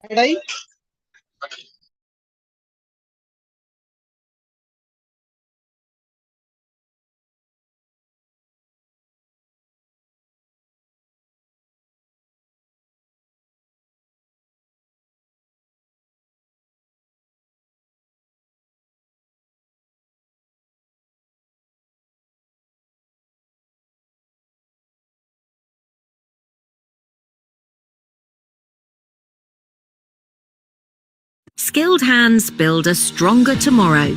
Right? Skilled hands build a stronger tomorrow.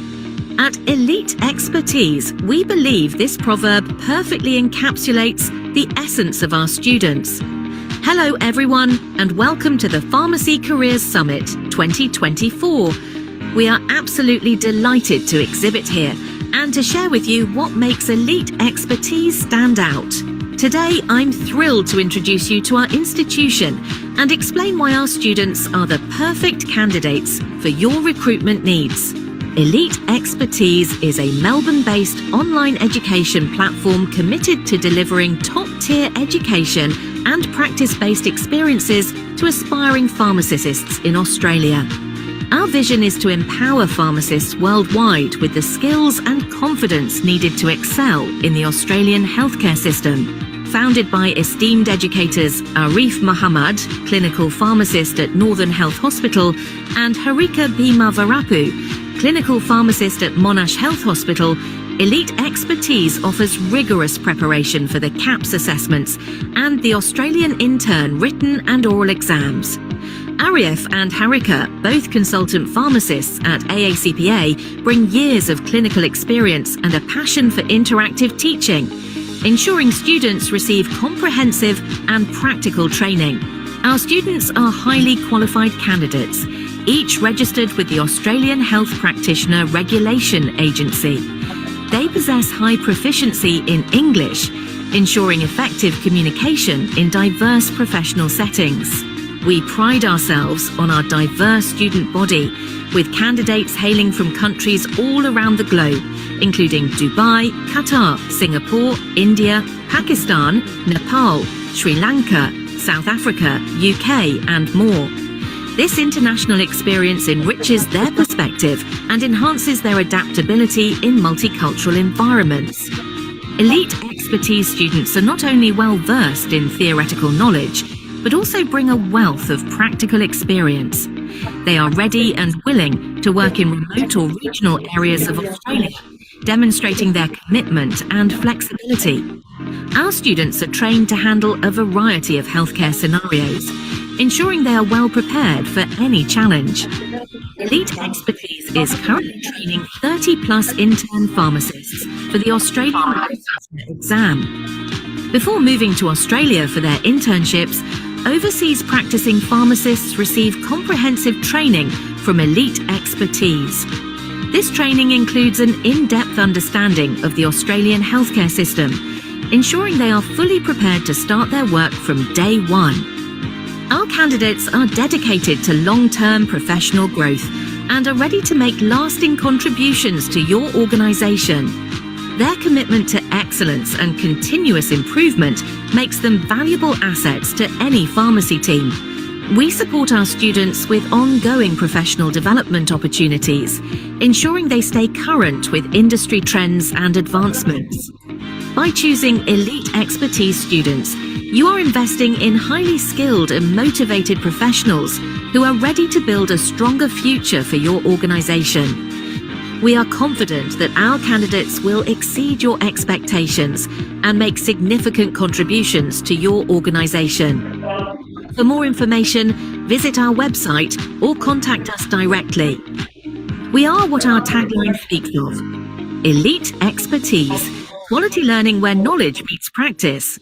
At Elite Expertise, we believe this proverb perfectly encapsulates the essence of our students. Hello everyone, and welcome to the Pharmacy Careers Summit 2024. We are absolutely delighted to exhibit here and to share with you what makes Elite Expertise stand out. Today, I'm thrilled to introduce you to our institution and explain why our students are the perfect candidates for your recruitment needs. Elite Expertise is a Melbourne-based online education platform committed to delivering top-tier education and practice-based experiences to aspiring pharmacists in Australia. Our vision is to empower pharmacists worldwide with the skills and confidence needed to excel in the Australian healthcare system. Founded by esteemed educators Arif Muhammad, clinical pharmacist at Northern Health Hospital, and Harika Bhima Varapu, clinical pharmacist at Monash Health Hospital, Elite Expertise offers rigorous preparation for the KAPS assessments and the Australian intern written and oral exams. Arif and Harika, both consultant pharmacists at AACPA, bring years of clinical experience and a passion for interactive teaching, ensuring students receive comprehensive and practical training. Our students are highly qualified candidates, each registered with the Australian Health Practitioner Regulation Agency. They possess high proficiency in English, ensuring effective communication in diverse professional settings. We pride ourselves on our diverse student body, with candidates hailing from countries all around the globe, including Dubai, Qatar, Singapore, India, Pakistan, Nepal, Sri Lanka, South Africa, UK, and more. This international experience enriches their perspective and enhances their adaptability in multicultural environments. Elite Expertise students are not only well-versed in theoretical knowledge, but also bring a wealth of practical experience. They are ready and willing to work in remote or regional areas of Australia, demonstrating their commitment and flexibility. Our students are trained to handle a variety of healthcare scenarios, ensuring they are well prepared for any challenge. Elite Expertise is currently training 30+ intern pharmacists for the Australian licensure exam. Before moving to Australia for their internships, overseas practicing pharmacists receive comprehensive training from Elite Expertise. This training includes an in-depth understanding of the Australian healthcare system, ensuring they are fully prepared to start their work from day one. Our candidates are dedicated to long-term professional growth and are ready to make lasting contributions to your organisation. Their commitment to excellence and continuous improvement makes them valuable assets to any pharmacy team. We support our students with ongoing professional development opportunities, ensuring they stay current with industry trends and advancements. By choosing Elite Expertise students, you are investing in highly skilled and motivated professionals who are ready to build a stronger future for your organisation. We are confident that our candidates will exceed your expectations and make significant contributions to your organisation. For more information, visit our website or contact us directly. We are what our tagline speaks of: Elite Expertise, quality learning where knowledge meets practice.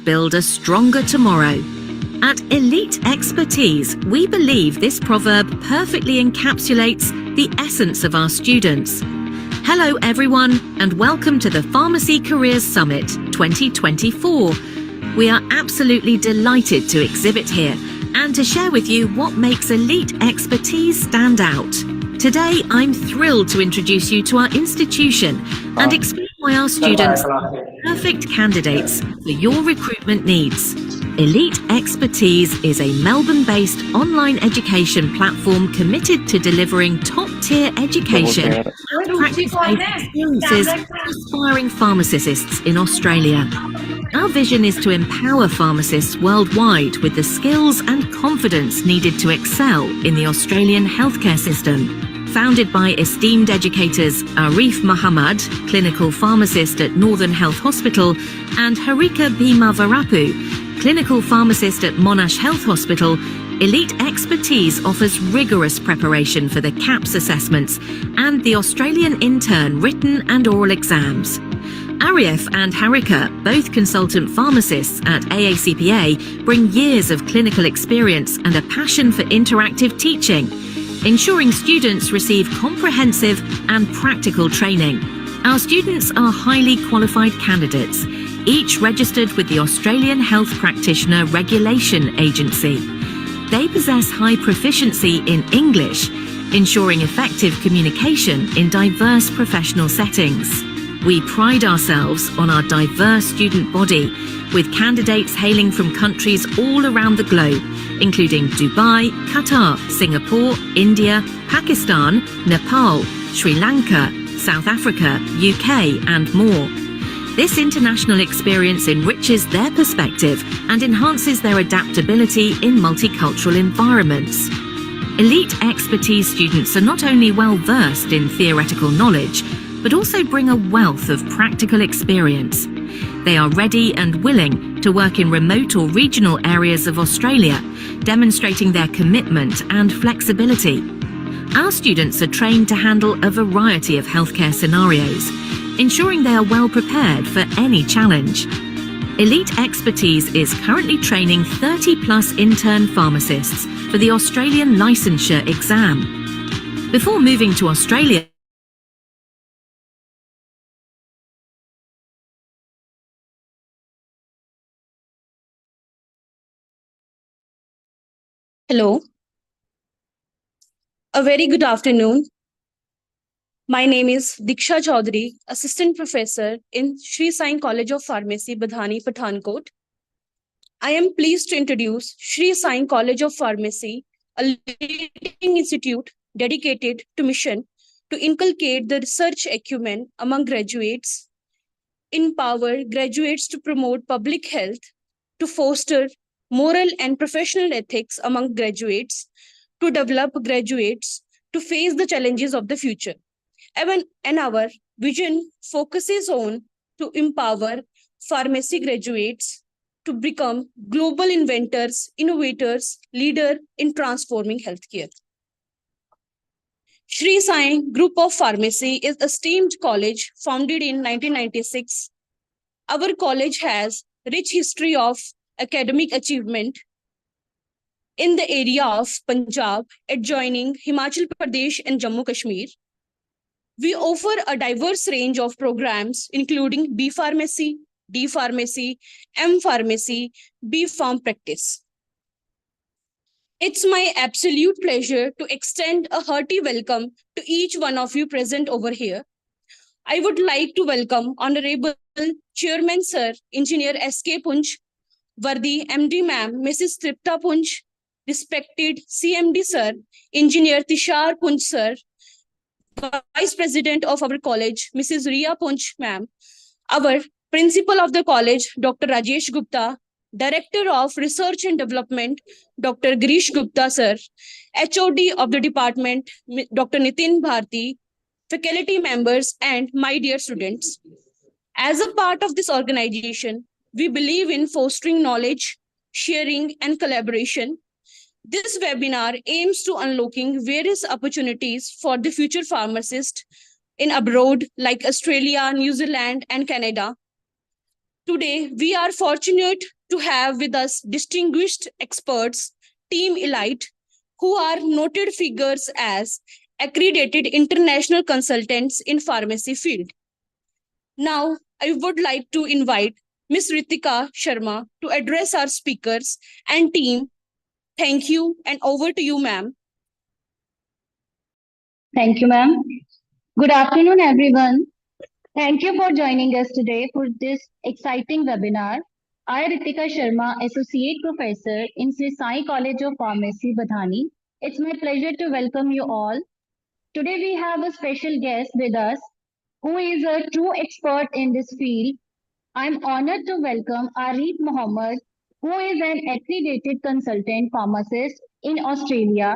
build a stronger tomorrow. At Elite Expertise, we believe this proverb perfectly encapsulates the essence of our students. Hello everyone, and welcome to the Pharmacy Careers Summit 2024. We are absolutely delighted to exhibit here and to share with you what makes Elite Expertise stand out. Today, I'm thrilled to introduce you to our institution and explain why our students are perfect candidates for your recruitment needs. Elite Expertise is a Melbourne-based online education platform committed to delivering top-tier education and practice-based experiences for aspiring pharmacists in Australia. Our vision is to empower pharmacists worldwide with the skills and confidence needed to excel in the Australian healthcare system. Founded by esteemed educators Arif Muhammad, clinical pharmacist at Northern Health Hospital, and Harika Bhima Varapu, clinical pharmacist at Monash Health Hospital, Elite Expertise offers rigorous preparation for the KAPS assessments and the Australian intern written and oral exams. Arif and Harika, both consultant pharmacists at AACPA, bring years of clinical experience and a passion for interactive teaching, ensuring students receive comprehensive and practical training. Our students are highly qualified candidates, each registered with the Australian Health Practitioner Regulation Agency. They possess high proficiency in English, ensuring effective communication in diverse professional settings. We pride ourselves on our diverse student body, with candidates hailing from countries all around the globe, including Dubai, Qatar, Singapore, India, Pakistan, Nepal, Sri Lanka, South Africa, UK, and more. This international experience enriches their perspective and enhances their adaptability in multicultural environments. Elite Expertise students are not only well versed in theoretical knowledge, but also bring a wealth of practical experience. They are ready and willing to work in remote or regional areas of Australia, demonstrating their commitment and flexibility. Our students are trained to handle a variety of healthcare scenarios, ensuring they are well prepared for any challenge. Elite Expertise is currently training 30-plus intern pharmacists for the Australian licensure exam. Before moving to Australia, Hello, a very good afternoon. My name is Diksha Chaudhary, Assistant Professor in Sri Sai College of Pharmacy, Badhani, Pathankot. I am pleased to introduce Sri Sai College of Pharmacy, a leading institute dedicated to mission to inculcate the research acumen among graduates, empower graduates to promote public health, to foster moral and professional ethics among graduates, to develop graduates to face the challenges of the future. And our vision focuses on to empower pharmacy graduates to become global inventors, innovators, leader in transforming healthcare. Sri Sai Group of Pharmacy is a esteemed college founded in 1996. Our college has rich history of academic achievement in the area of Punjab, adjoining Himachal Pradesh and Jammu Kashmir. We offer a diverse range of programs, including B Pharmacy, D Pharmacy, M Pharmacy, B Pharm Practice. It's my absolute pleasure to extend a hearty welcome to each one of you present over here. I would like to welcome Honorable Chairman Sir, Engineer S.K. Punj, Vardi MD Ma'am, Mrs. Tripta Punj, respected CMD Sir, Engineer Tishar Punj Sir, Vice President of our college, Mrs. Riya Punj Ma'am, our Principal of the college, Dr. Rajesh Gupta, Director of Research and Development, Dr. Girish Gupta Sir, HOD of the department, Dr. Nitin Bharti, faculty members, and my dear students. As a part of this organization, we believe in fostering knowledge, sharing, and collaboration. This webinar aims to unlocking various opportunities for the future pharmacist in abroad like Australia, New Zealand, and Canada. Today, we are fortunate to have with us distinguished experts, Team Elite, who are noted figures as accredited international consultants in pharmacy field. Now, I would like to invite Ms. Ritika Sharma to address our speakers and team. Thank you, and over to you, ma'am. Thank you, ma'am. Good afternoon, everyone. Thank you for joining us today for this exciting webinar. I, Ritika Sharma, Associate Professor in Sri Sai College of Pharmacy, Badhani. It's my pleasure to welcome you all. Today we have a special guest with us who is a true expert in this field. I'm honored to welcome Arif Mohammed, who is an accredited consultant pharmacist in Australia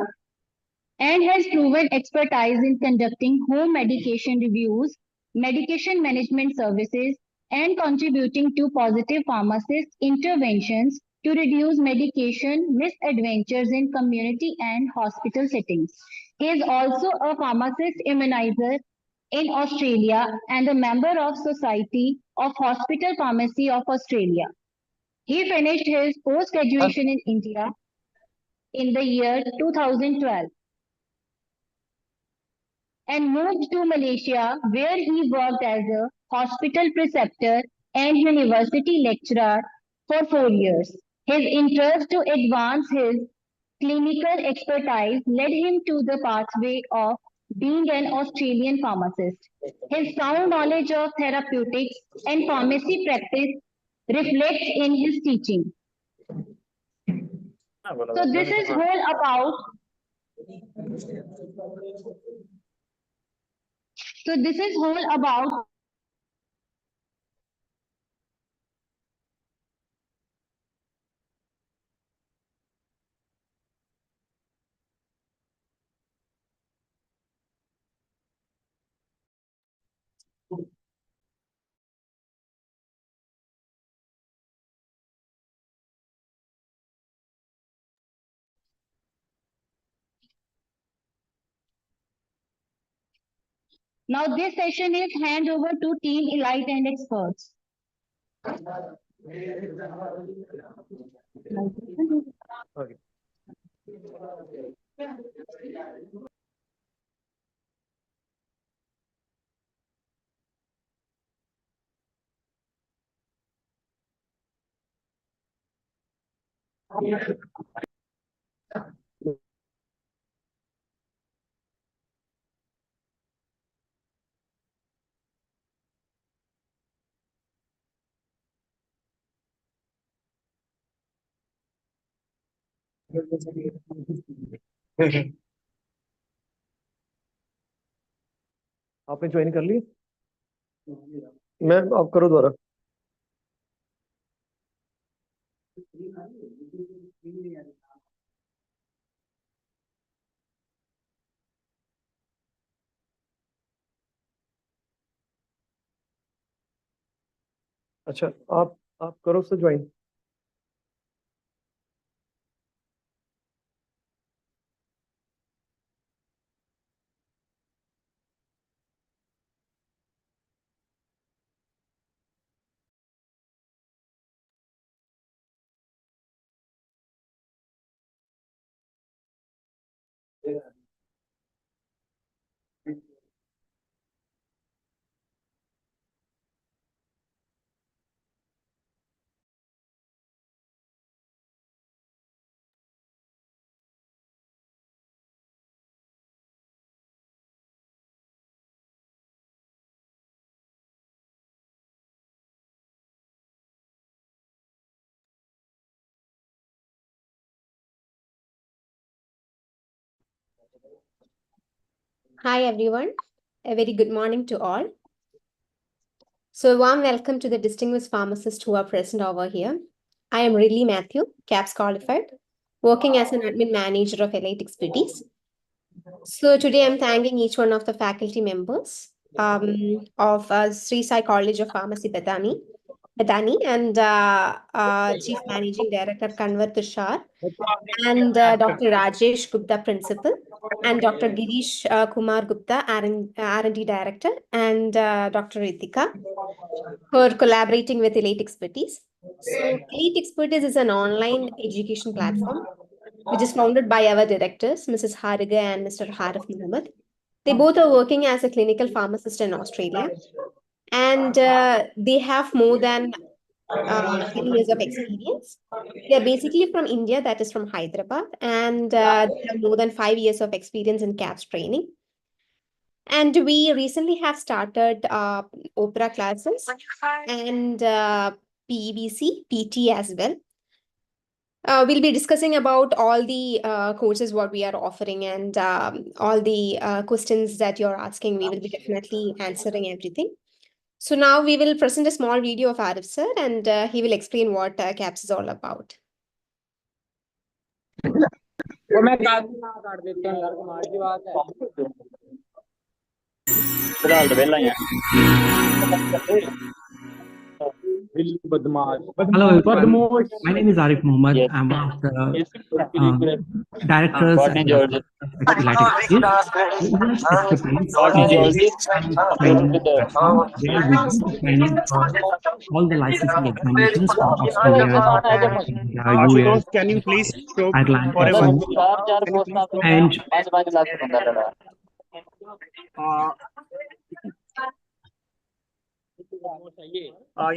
and has proven expertise in conducting home medication reviews, medication management services, and contributing to positive pharmacist interventions to reduce medication misadventures in community and hospital settings. He is also a pharmacist immunizer in Australia and a member of Society of Hospital Pharmacy of Australia. He finished his post-graduation in India in the year 2012 and moved to Malaysia, where he worked as a hospital preceptor and university lecturer for 4 years. His interest to advance his clinical expertise led him to the pathway of being an Australian pharmacist. His sound knowledge of therapeutics and pharmacy practice reflects in his teaching. So this is whole about So this is whole about Now this session is hand over to Team Elite and experts. Okay. आपने join कर ली? Ma'am आप करो दोबारा. अच्छा आप करो उससे join. Hi everyone, a very good morning to all. So a warm welcome to the distinguished pharmacists who are present over here. I am Ridley Matthew, KAPS qualified, working as an admin manager of Elite Expertise. So today I'm thanking each one of the faculty members of Sri Sai College of Pharmacy, Badhani, and Chief Managing Director Kanwar Tushar, and Dr. Rajesh Gupta, Principal, and Dr. Girish Kumar Gupta, R&D Director, and Dr. Ritika for collaborating with Elite Expertise. So, Elite Expertise is an online education platform which is founded by our directors, Mrs. Hariga and Mr. Harif Mohammed. They both are working as a clinical pharmacist in Australia, and they have more than 10 years of experience. They're basically from India, that is from Hyderabad, and they have more than 5 years of experience in CAPS training. And we recently have started OPRA classes and PEBC, PT as well. We'll be discussing about all the courses what we are offering and all the questions that you're asking. We will be definitely answering everything. So now we will present a small video of Arif sir, and he will explain what CAPS is all about. Hello everyone. My name is Arif Mohammed. I'm one of the directors at Elite Expertise. Training platform where we do the training for all the licensing examinations from Australia, Canada, US, Can you please stop Ireland, for and a so while? on. And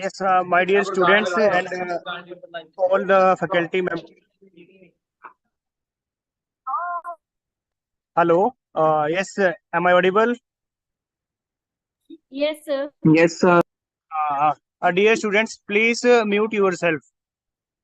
yes, my dear students and all the faculty members. Hello. Yes, am I audible? Yes, sir. yes, sir. Dear students, please mute yourself.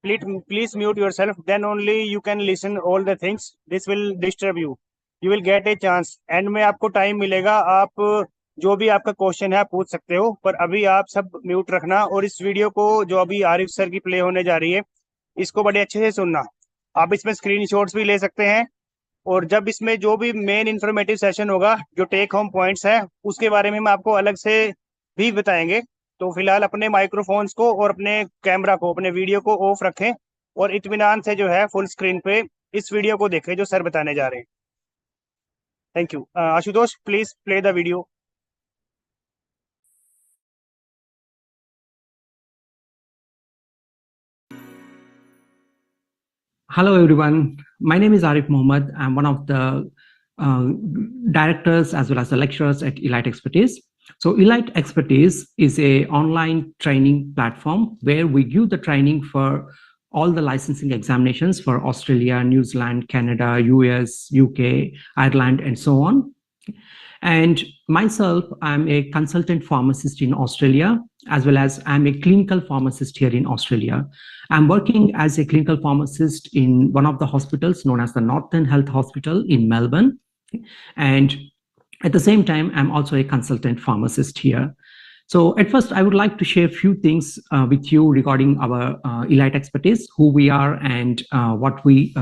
Please mute yourself. Then only you can listen all the things. This will disturb you. You will get a chance. And में आपको time मिलेगा. आप जो भी आपका question है आप पूछ सकते हो, पर अभी आप सब म्यूट रखना. और इस वीडियो को जो अभी आरिफ सर की प्ले होने जा रही है, इसको बड़े अच्छे से सुनना. आप इसमें स्क्रीनशॉट्स भी ले सकते हैं. और जब इसमें जो भी मेन इंफॉर्मेटिव सेशन होगा, जो टेक होम पॉइंट्स है, उसके बारे में हम आपको अलग से भी बताएंगे. तो फिलहाल अपने माइक्रोफोन्स को और अपने कैमरा को, अपने वीडियो को ऑफ रखें और इत्मीनान से जो है फुल स्क्रीन पे इस वीडियो को देखें जो सर बताने जा रहे हैं. Thank you. Ashutosh, please play the video. Hello everyone. My name is Arif Mohammed. I'm one of the directors as well as the lecturers at Elite Expertise. So Elite Expertise is a online training platform where we give the training for all the licensing examinations for Australia, New Zealand, Canada, US, UK, Ireland, and so on. And myself, I'm a consultant pharmacist in Australia, as well as I'm a clinical pharmacist here in Australia. I'm working as a clinical pharmacist in one of the hospitals known as the Northern Health Hospital in Melbourne. And at the same time, I'm also a consultant pharmacist here. So at first, I would like to share a few things with you regarding our Elite Expertise, who we are and what we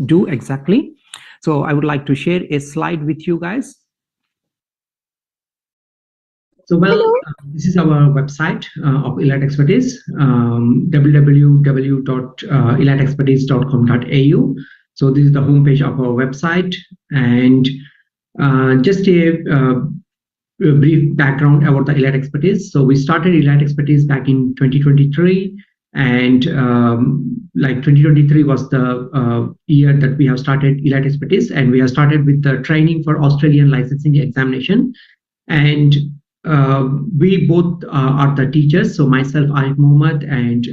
do exactly. So I would like to share a slide with you guys. So, well, this is our website of Elite Expertise, www.eliteexpertise.com.au. So this is the homepage of our website, and just a brief background about the Elite Expertise. So we started Elite Expertise back in 2023, and like 2023 was the year that we have started Elite Expertise, and we have started with the training for Australian licensing examination. And we both are the teachers. So myself, Arif Mohammed, and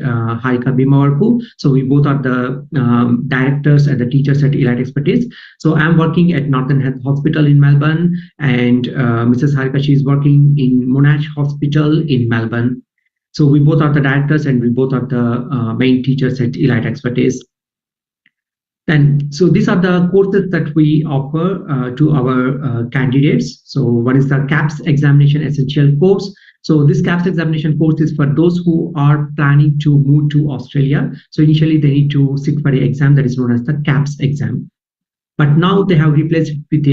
Haika Bimawarpu. So we both are the directors and the teachers at Elite Expertise. So I'm working at Northern Health Hospital in Melbourne, and Mrs. Harika, she is working in Monash Hospital in Melbourne. So we both are the directors and we both are the main teachers at Elite Expertise. And so these are the courses that we offer to our candidates. So what is the KAPS examination essential course? So this KAPS examination course is for those who are planning to move to Australia. So initially they need to sit for an exam that is known as the KAPS exam. But now they have replaced it with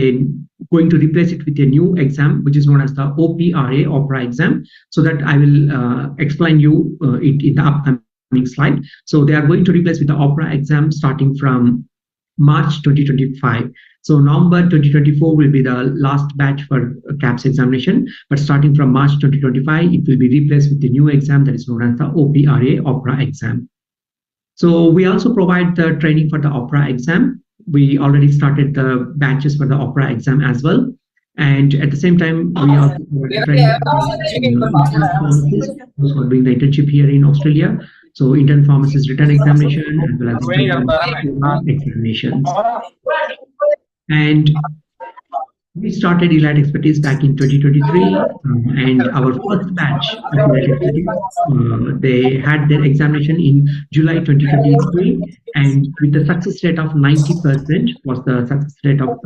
going to replace it with a new exam, which is known as the OPRA exam. So that I will explain you it in the upcoming slide. So they are going to replace with the OPRA exam starting from March 2025. So November 2024 will be the last batch for KAPS examination, but starting from March 2025, it will be replaced with the new exam that is known as the OPRA exam. So we also provide the training for the OPRA exam. We already started the batches for the OPRA exam as well. And at the same time, we also provide training for intern pharmacists, those who are doing the internship here in Australia. So intern pharmacist written examination as well as intern pharmacist examinations. And we started Elite Expertise back in 2023, and our first batch of Elite Expertise, they had their examination in July 2023, and with the success rate of 90% was the success rate of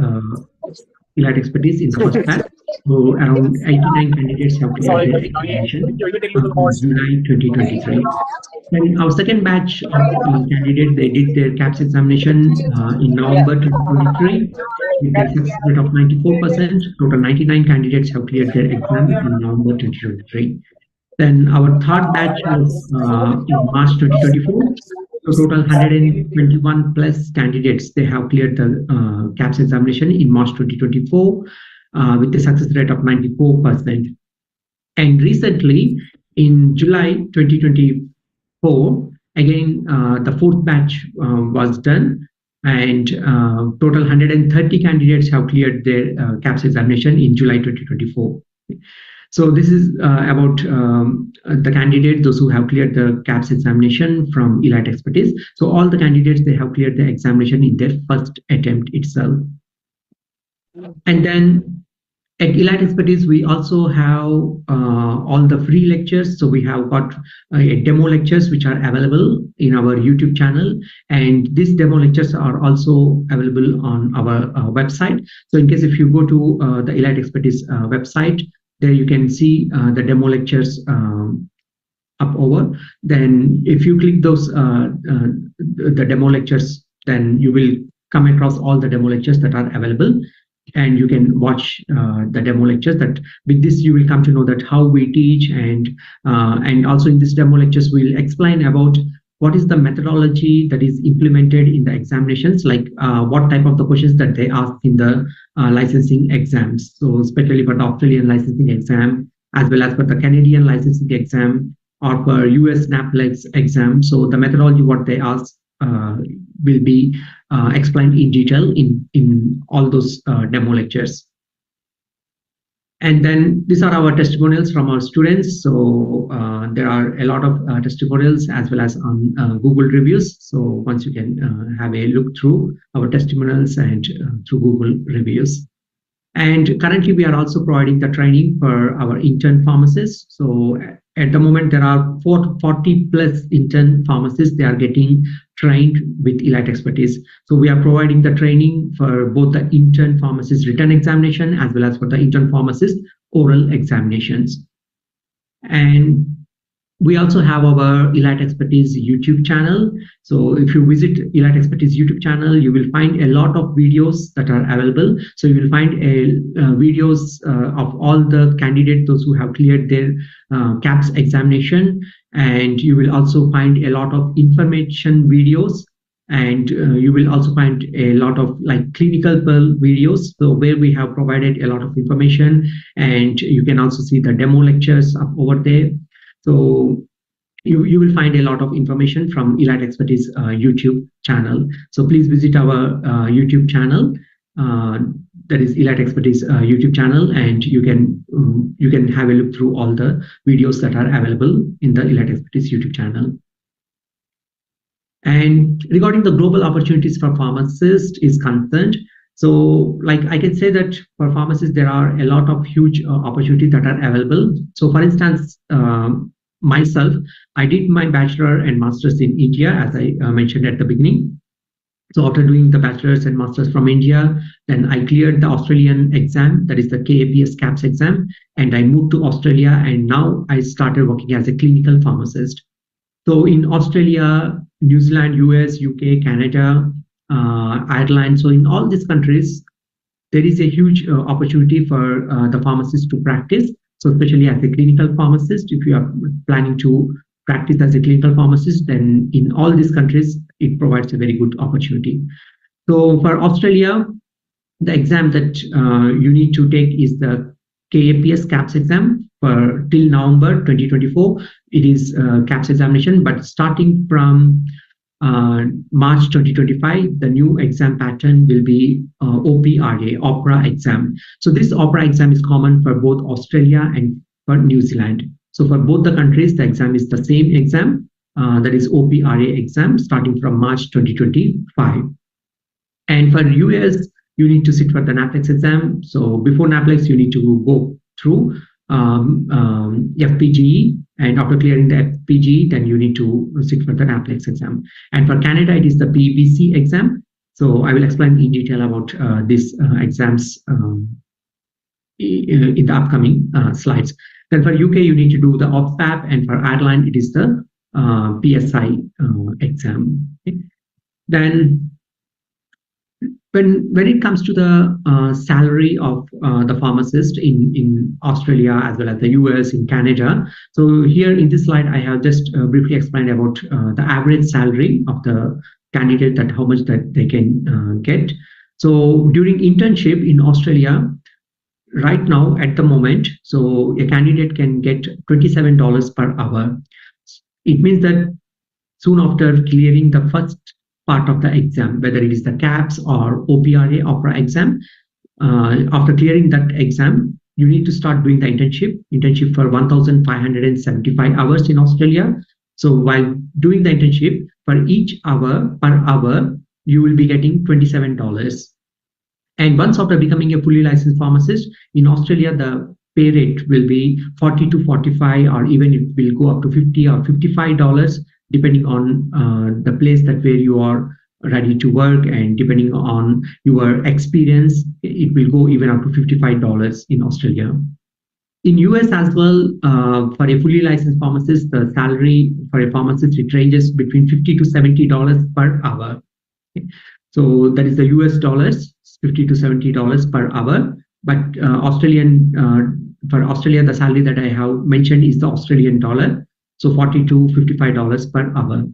Elite Expertise in the first batch. So around 89 candidates have cleared their examination in July 2023. Then our second batch of candidates, they did their KAPS examination in November 2023 with a success rate of 94%. Total 99 candidates have cleared their exam in November 2023. Then our third batch was in March 2024. So total 121 plus candidates, they have cleared the KAPS examination in March 2024 with a success rate of 94%. And recently, in July 2024, again, the fourth batch was done, and total 130 candidates have cleared their KAPS examination in July 2024. So this is about the candidate, those who have cleared the KAPS examination from Elite Expertise. So all the candidates, they have cleared the examination in their first attempt itself. And then at Elite Expertise, we also have all the free lectures. So we have got demo lectures which are available in our YouTube channel. And these demo lectures are also available on our website. So in case if you go to the Elite Expertise website, there you can see the demo lectures up over. Then if you click those the demo lectures, then you will come across all the demo lectures that are available, and you can watch the demo lectures. That with this you will come to know that how we teach, and also in this demo lectures we'll explain about what is the methodology that is implemented in the examinations, like what type of the questions that they ask in the licensing exams. So especially for the Australian licensing exam, as well as for the Canadian licensing exam, or for US NAPLEX exam. So the methodology, what they ask will be explained in detail in all those demo lectures. And then these are our testimonials from our students. So there are a lot of testimonials as well as on Google reviews. So once you can have a look through our testimonials and through Google reviews. And currently we are also providing the training for our intern pharmacists. So at the moment there are 40 plus intern pharmacists. They are getting trained with Elite Expertise. So we are providing the training for both the intern pharmacist written examination as well as for the intern pharmacist oral examinations. And we also have our Elite Expertise YouTube channel. So if you visit Elite Expertise YouTube channel, you will find a lot of videos that are available. So you will find videos of all the candidates, those who have cleared their KAPS examination. And you will also find a lot of information videos. And you will also find a lot of like clinical videos, so where we have provided a lot of information. And you can also see the demo lectures up over there. So you will find a lot of information from Elite Expertise YouTube channel. So please visit our YouTube channel, that is Elite Expertise YouTube channel, and you can have a look through all the videos that are available in the Elite Expertise YouTube channel. And regarding the global opportunities for pharmacists is concerned, so like I can say that for pharmacists, there are a lot of huge opportunities that are available. So for instance, myself, I did my bachelor and master's in India, as I mentioned at the beginning. So after doing the bachelor's and master's from India, then I cleared the Australian exam, that is the KAPS exam, and I moved to Australia, and now I started working as a clinical pharmacist. So in Australia, New Zealand, US, UK, Canada, Ireland, so in all these countries, there is a huge opportunity for the pharmacist to practice. So especially as a clinical pharmacist, if you are planning to practice as a clinical pharmacist, then in all these countries, it provides a very good opportunity. So for Australia, the exam that you need to take is the KAPS exam for till November 2024. It is KAPS examination, but starting from March 2025, the new exam pattern will be OPRA exam. So this OPRA exam is common for both Australia and for New Zealand. So for both the countries, the exam is the same exam, that is OPRA exam, starting from March 2025. And for US, you need to sit for the NAPLEX exam. So before NAPLEX, you need to go through FPGE, and after clearing the FPGE, then you need to sit for the NAPLEX exam. And for Canada, it is the PBC exam. So I will explain in detail about these exams in the upcoming slides. Then for UK, you need to do the OPFAP, and for Ireland, it is the PSI exam. Okay. Then when it comes to the salary of the pharmacist in Australia as well as the US, in Canada, so here in this slide I have just briefly explained about the average salary of the candidate, that how much that they can get. So during internship in Australia, right now at the moment, so a candidate can get $27 per hour. It means that soon after clearing the first part of the exam, whether it is the KAPS or OPRA exam, after clearing that exam, you need to start doing the internship for 1,575 hours in Australia. So while doing the internship, for each hour per hour, you will be getting $27. And once after becoming a fully licensed pharmacist in Australia, the pay rate will be 40 to 45, or even it will go up to 50 or $55, depending on the place that where you are ready to work, and depending on your experience, it will go even up to $55 in Australia. In US as well, for a fully licensed pharmacist, the salary for a pharmacist, it ranges between $50 to $70 per hour. Okay. So that is the US dollars, $50 to $70 per hour. But for Australia, the salary that I have mentioned is the Australian dollar. So $40 to $55 per hour.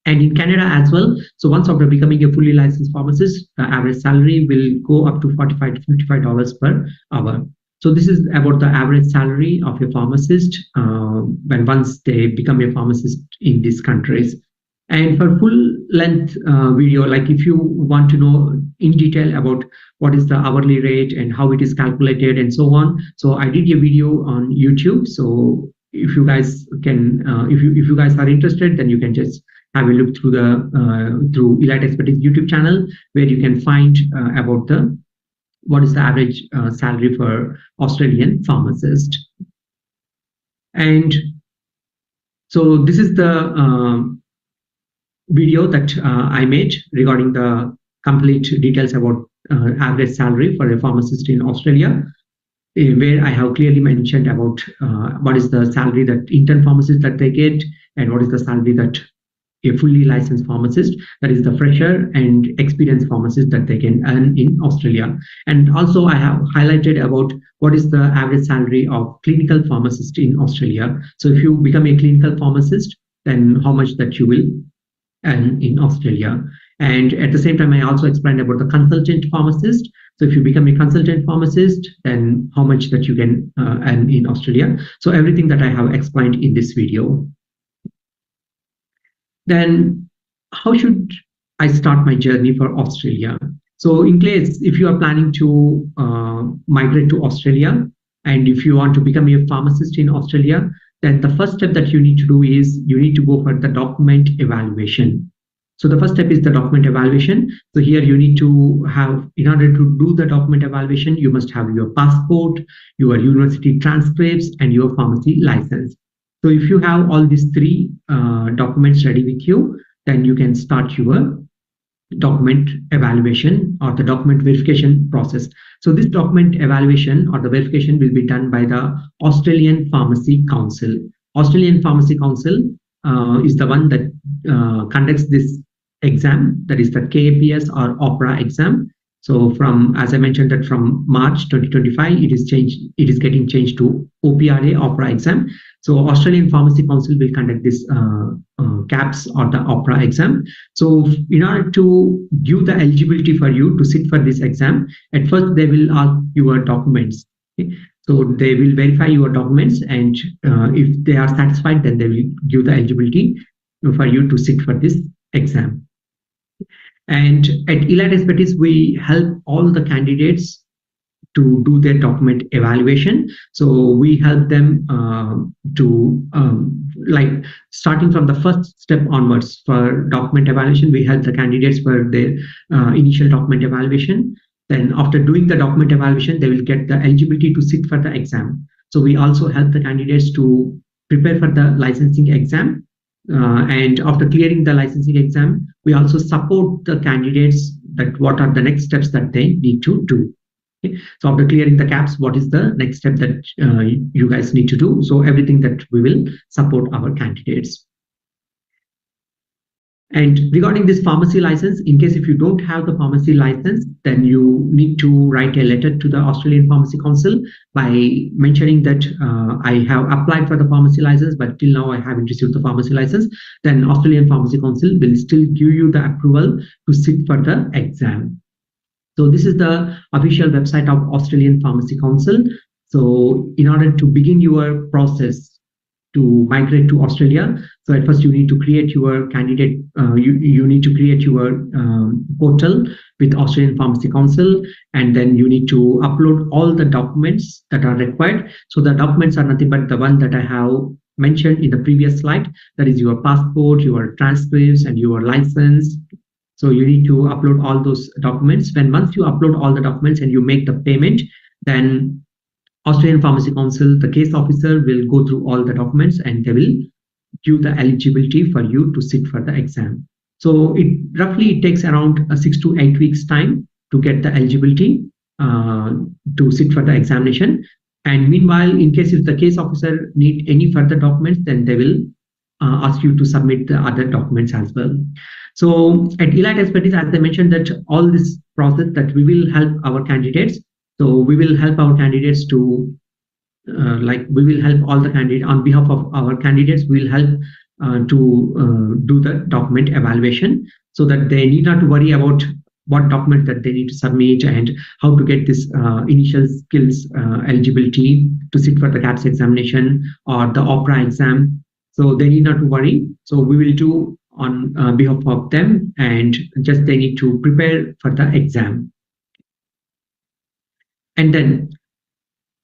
And in Canada as well, so once after becoming a fully licensed pharmacist, the average salary will go up to $45 to $55 per hour. So this is about the average salary of a pharmacist when once they become a pharmacist in these countries. And for full length video, like if you want to know in detail about what is the hourly rate and how it is calculated and so on, so I did a video on YouTube. So if you guys can, if you guys are interested, then you can just have a look through the through Elite Expertise YouTube channel, where you can find about what is the average salary for Australian pharmacist. And so this is the video that I made regarding the complete details about average salary for a pharmacist in Australia, where I have clearly mentioned about what is the salary that intern pharmacists that they get, and what is the salary that a fully licensed pharmacist, that is the fresher and experienced pharmacist, that they can earn in Australia. And also I have highlighted about what is the average salary of clinical pharmacist in Australia. So if you become a clinical pharmacist, then how much that you will earn in Australia. And at the same time, I also explained about the consultant pharmacist. So if you become a consultant pharmacist, then how much that you can earn in Australia. So everything that I have explained in this video. Then how should I start my journey for Australia? So in case, if you are planning to migrate to Australia, and if you want to become a pharmacist in Australia, then the first step that you need to do is you need to go for the document evaluation. So the first step is the document evaluation. So here you need to have, in order to do the document evaluation, you must have your passport, your university transcripts, and your pharmacy license. So if you have all these three documents ready with you, then you can start your document evaluation or the document verification process. So this document evaluation or the verification will be done by the Australian Pharmacy Council. Australian Pharmacy Council is the one that conducts this exam, that is the KAPS or OPRA exam. So from, as I mentioned, that from March 2025, it is getting changed to OPRA exam. So Australian Pharmacy Council will conduct this KAPS or the OPRA exam. So in order to give the eligibility for you to sit for this exam, at first they will ask your documents. Okay? So they will verify your documents, and if they are satisfied, then they will give the eligibility for you to sit for this exam. And at Elite Expertise, we help all the candidates to do their document evaluation. So we help them to like starting from the first step onwards for document evaluation. We help the candidates for their initial document evaluation. Then after doing the document evaluation, they will get the eligibility to sit for the exam. So we also help the candidates to prepare for the licensing exam. And after clearing the licensing exam, we also support the candidates that what are the next steps that they need to do. Okay. So after clearing the KAPS, what is the next step that you guys need to do? So everything that we will support our candidates. And regarding this pharmacy license, in case if you don't have the pharmacy license, then you need to write a letter to the Australian Pharmacy Council by mentioning that I have applied for the pharmacy license, but till now I haven't received the pharmacy license. Then Australian Pharmacy Council will still give you the approval to sit for the exam. So this is the official website of Australian Pharmacy Council. So in order to begin your process to migrate to Australia, so at first you need to create your candidate, you need to create your portal with Australian Pharmacy Council, and then you need to upload all the documents that are required. So the documents are nothing but the one that I have mentioned in the previous slide, that is your passport, your transcripts, and your license. So you need to upload all those documents. Once you upload all the documents and you make the payment, then Australian Pharmacy Council, the case officer, will go through all the documents and they will give the eligibility for you to sit for the exam. So it roughly takes around 6 to 8 weeks time to get the eligibility to sit for the examination. And meanwhile, in case if the case officer need any further documents, then they will ask you to submit the other documents as well. So at Elite Expertise, as I mentioned, that all this process that we will help our candidates. So we will help our candidates to we will help all the candidates on behalf of our candidates. We will help to do the document evaluation, so that they need not to worry about what document that they need to submit and how to get this initial skills eligibility to sit for the KAPS examination or the OPRA exam. So they need not to worry. So we will do on behalf of them, and just they need to prepare for the exam. And then,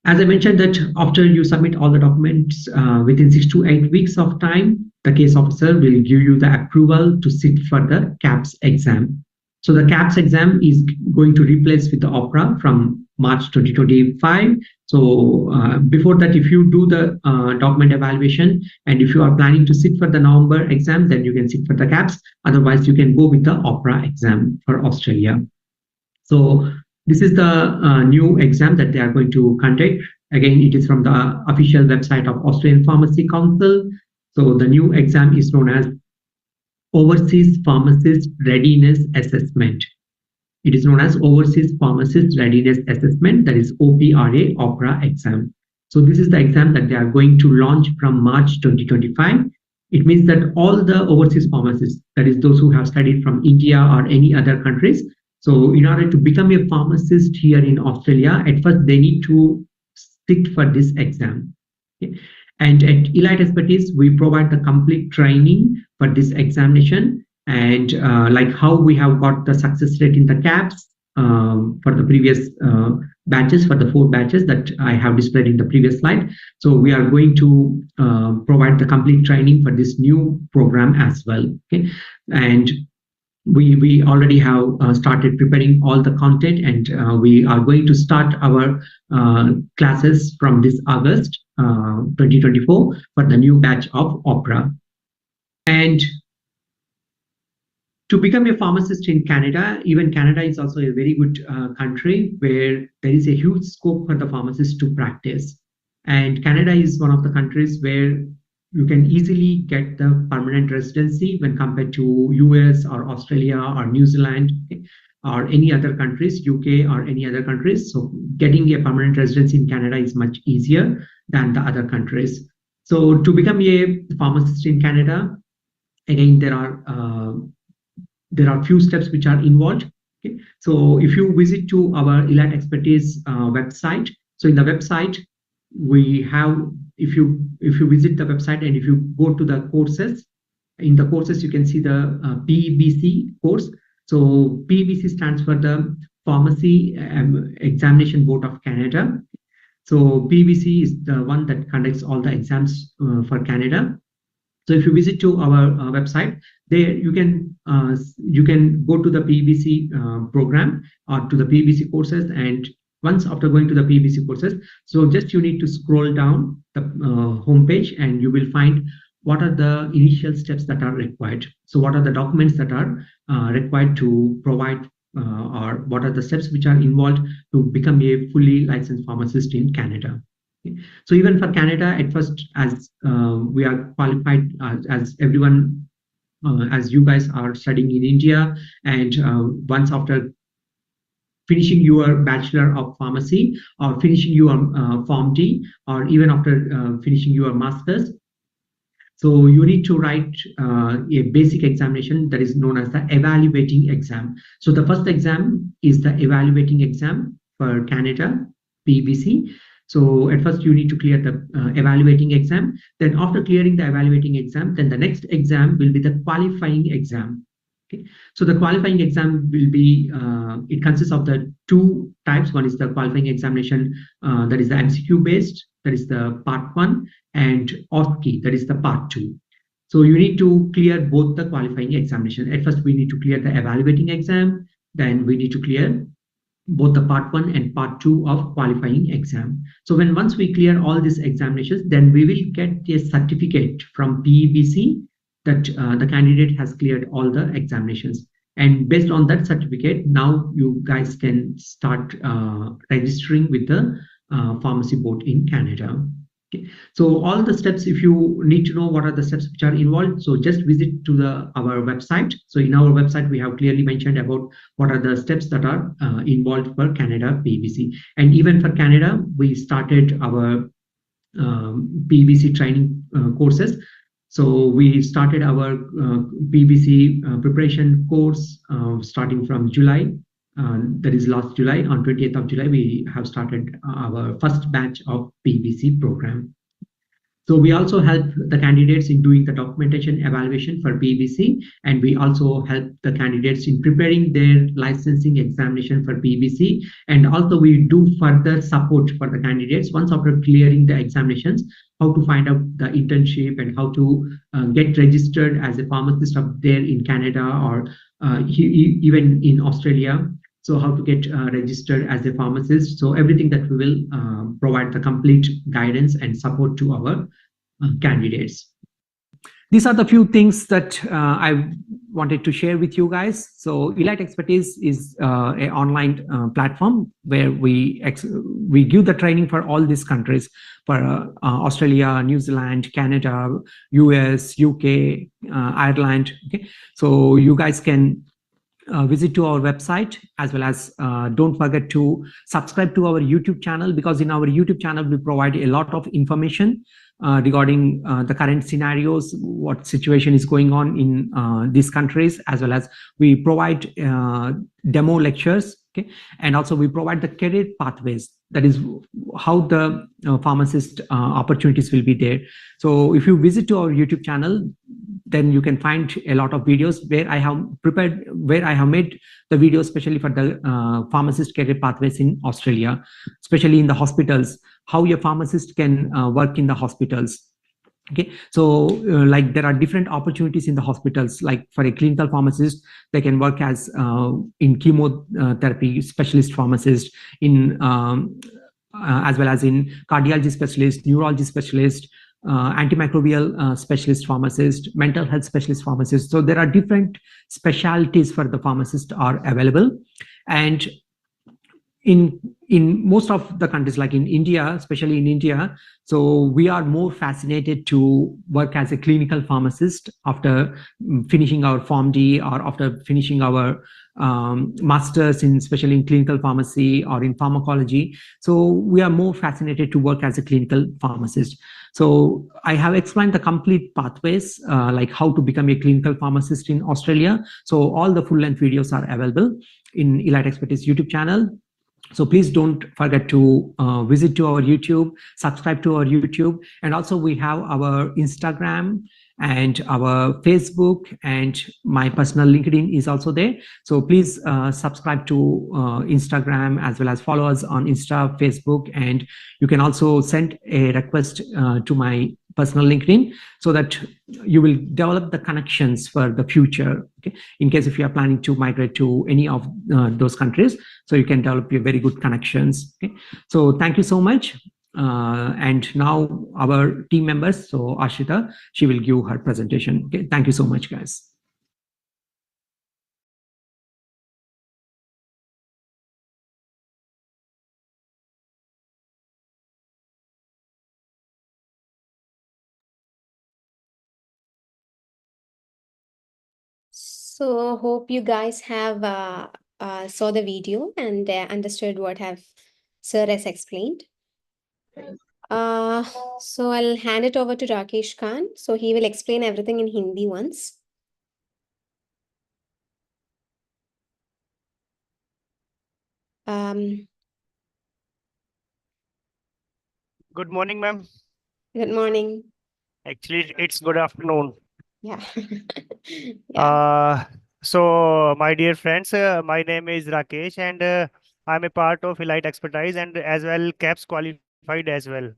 as I mentioned, that after you submit all the documents within 6 to 8 weeks of time, the case officer will give you the approval to sit for the KAPS exam. So the KAPS exam is going to replace with the OPRA from March 2025. So before that, if you do the document evaluation and if you are planning to sit for the November exam, then you can sit for the KAPS. Otherwise, you can go with the OPRA exam for Australia. So this is the new exam that they are going to conduct. Again, it is from the official website of Australian Pharmacy Council. So the new exam is known as Overseas Pharmacist Readiness Assessment. It is known as Overseas Pharmacist Readiness Assessment, that is OPRA, OPRA exam. So this is the exam that they are going to launch from March 2025. It means that all the overseas pharmacists, that is those who have studied from India or any other countries, so in order to become a pharmacist here in Australia, at first they need to sit for this exam. Okay. And at Elite Expertise, we provide the complete training for this examination, and like how we have got the success rate in the KAPS for the previous batches, for the 4 batches that I have displayed in the previous slide. So we are going to provide the complete training for this new program as well. Okay. And we already have started preparing all the content, and we are going to start our classes from this August 2024 for the new batch of OPRA. And to become a pharmacist in Canada, even Canada is also a very good country where there is a huge scope for the pharmacists to practice. And Canada is one of the countries where you can easily get the permanent residency when compared to US or Australia or New Zealand or any other countries, UK or any other countries. So getting a permanent residency in Canada is much easier than the other countries. So to become a pharmacist in Canada, again, there are few steps which are involved. Okay. So if you visit to our Elite Expertise website, so in the website we have, if you visit the website and if you go to the courses, in the courses you can see the PBC course. So PBC stands for the Pharmacy Examination Board of Canada. So PBC is the one that conducts all the exams for Canada. So if you visit to our website, there you can go to the PBC program or to the PBC courses, and once after going to the PBC courses, so just you need to scroll down the homepage and you will find what are the initial steps that are required. So what are the documents that are required to provide or what are the steps which are involved to become a fully licensed pharmacist in Canada. Okay. So even for Canada, at first, as we are qualified, as everyone, as you guys are studying in India, and once after finishing your Bachelor of Pharmacy or finishing your PharmD, or even after finishing your Master's, so you need to write a basic examination that is known as the evaluating exam. So the first exam is the evaluating exam for Canada, PBC. So at first you need to clear the evaluating exam. Then after clearing the evaluating exam, then the next exam will be the qualifying exam. Okay. So the qualifying exam will be, it consists of the two types. One is the qualifying examination that is the MCQ based, that is the part 1, and OSCE, that is the part 2. So you need to clear both the qualifying examination. At first we need to clear the evaluating exam, then we need to clear both the part 1 and part 2 of qualifying exam. So once we clear all these examinations, then we will get a certificate from PBC that the candidate has cleared all the examinations. And based on that certificate, now you guys can start registering with the pharmacy board in Canada. Okay. So all the steps, if you need to know what are the steps which are involved, so just visit to our website. So in our website, we have clearly mentioned about what are the steps that are involved for Canada PBC. And even for Canada, we started our PBC training courses. So we started our PBC preparation course starting from July. That is last July. On 20th of July, we have started our first batch of PBC program. So we also help the candidates in doing the documentation evaluation for PBC, and we also help the candidates in preparing their licensing examination for PBC. And also we do further support for the candidates once after clearing the examinations, how to find out the internship and how to get registered as a pharmacist up there in Canada or even in Australia. So how to get registered as a pharmacist. So everything that we will provide the complete guidance and support to our candidates. These are the few things that I wanted to share with you guys. So Elite Expertise is an online platform where we give the training for all these countries, for Australia, New Zealand, Canada, US, UK, Ireland. Okay, so you guys can visit to our website, as well as don't forget to subscribe to our YouTube channel, because in our YouTube channel we provide a lot of information regarding the current scenarios, what situation is going on in these countries, as well as we provide demo lectures. Okay, and also we provide the career pathways, that is how the pharmacist opportunities will be there. So if you visit to our YouTube channel, then you can find a lot of videos where I have made the videos especially for the pharmacist career pathways in Australia, especially in the hospitals, how your pharmacist can work in the hospitals. Okay, so like there are different opportunities in the hospitals. Like for a clinical pharmacist, they can work as in chemotherapy specialist pharmacist, in as well as in cardiology specialist, neurology specialist, antimicrobial specialist pharmacist, mental health specialist pharmacist. So there are different specialties for the pharmacist are available. And in in most of the countries, like in India, especially in India, so we are more fascinated to work as a clinical pharmacist after finishing our PharmD or after finishing our masters in, especially in clinical pharmacy or in pharmacology. So we are more fascinated to work as a clinical pharmacist. So I have explained the complete pathways, like how to become a clinical pharmacist in Australia. So all the full-length videos are available in Elite Expertise YouTube channel. So please don't forget to visit to our YouTube, subscribe to our YouTube, and also we have our Instagram and our Facebook, and my personal LinkedIn is also there. So please subscribe to Instagram as well as follow us on Insta, Facebook, and you can also send a request to my personal LinkedIn so that you will develop the connections for the future. Okay? In case if you are planning to migrate to any of those countries, so you can develop your very good connections. Okay? So thank you so much. And now our team members, so Ashita, she will give her presentation. Okay? Thank you so much, guys. So hope you guys have saw the video and understood what have sir has explained. So I'll hand it over to Rakesh Khan. So he will explain everything in Hindi once. Good morning, ma'am. Good morning. Actually, it's good afternoon. Yeah. Yeah. So my dear friends, my name is Rakesh, and I'm a part of Elite Expertise and as well KAPS qualified as well.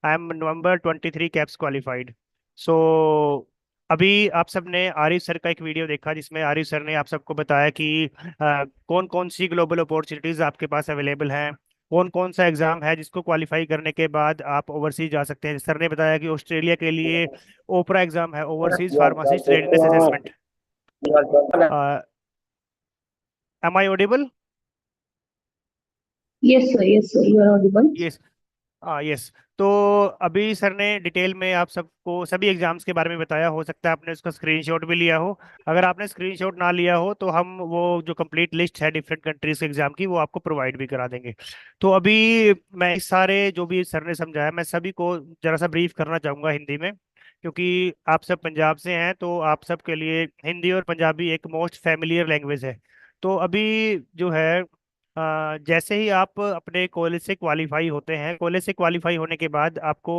I'm November 23 KAPS qualified. So अभी आप सबने Arif sir का एक video देखा जिसमें Arif sir ने आप सबको बताया कि कौन कौन सी ग्लोबल अपॉर्चुनिटीज आपके पास अवेलेबल हैं, कौन कौन सा एग्जाम है जिसको क्वालिफाई करने के बाद आप ओवरसीज जा सकते हैं। सर ने बताया कि ऑस्ट्रेलिया के लिए ओपरा एग्जाम है, overseas pharmacist readiness assessment. Am I audible? Yes, sir. Yes, sir. You are audible. Yes. Yes. तो अभी सर ने डिटेल में आप सबको सभी एग्जाम्स के बारे में बताया, हो सकता है आपने उसका स्क्रीनशॉट भी लिया हो। अगर आपने स्क्रीनशॉट ना लिया हो तो हम वो जो कंप्लीट लिस्ट है डिफरेंट कंट्रीज के एग्जाम की वो आपको प्रोवाइड भी करा देंगे। तो अभी मैं इस सारे जो भी सर ने समझाया मैं सभी को जरा सा ब्रीफ करना चाहूँगा हिंदी में, क्योंकि आप सब पंजाब से हैं तो आप सब के लिए हिंदी और पंजाबी एक मोस्ट फैमिलियर लैंग्वेज है। तो अभी जो है जैसे ही आप अपने कॉलेज से क्वालिफाई होते हैं, कॉलेज से क्वालिफाई होने के बाद आपको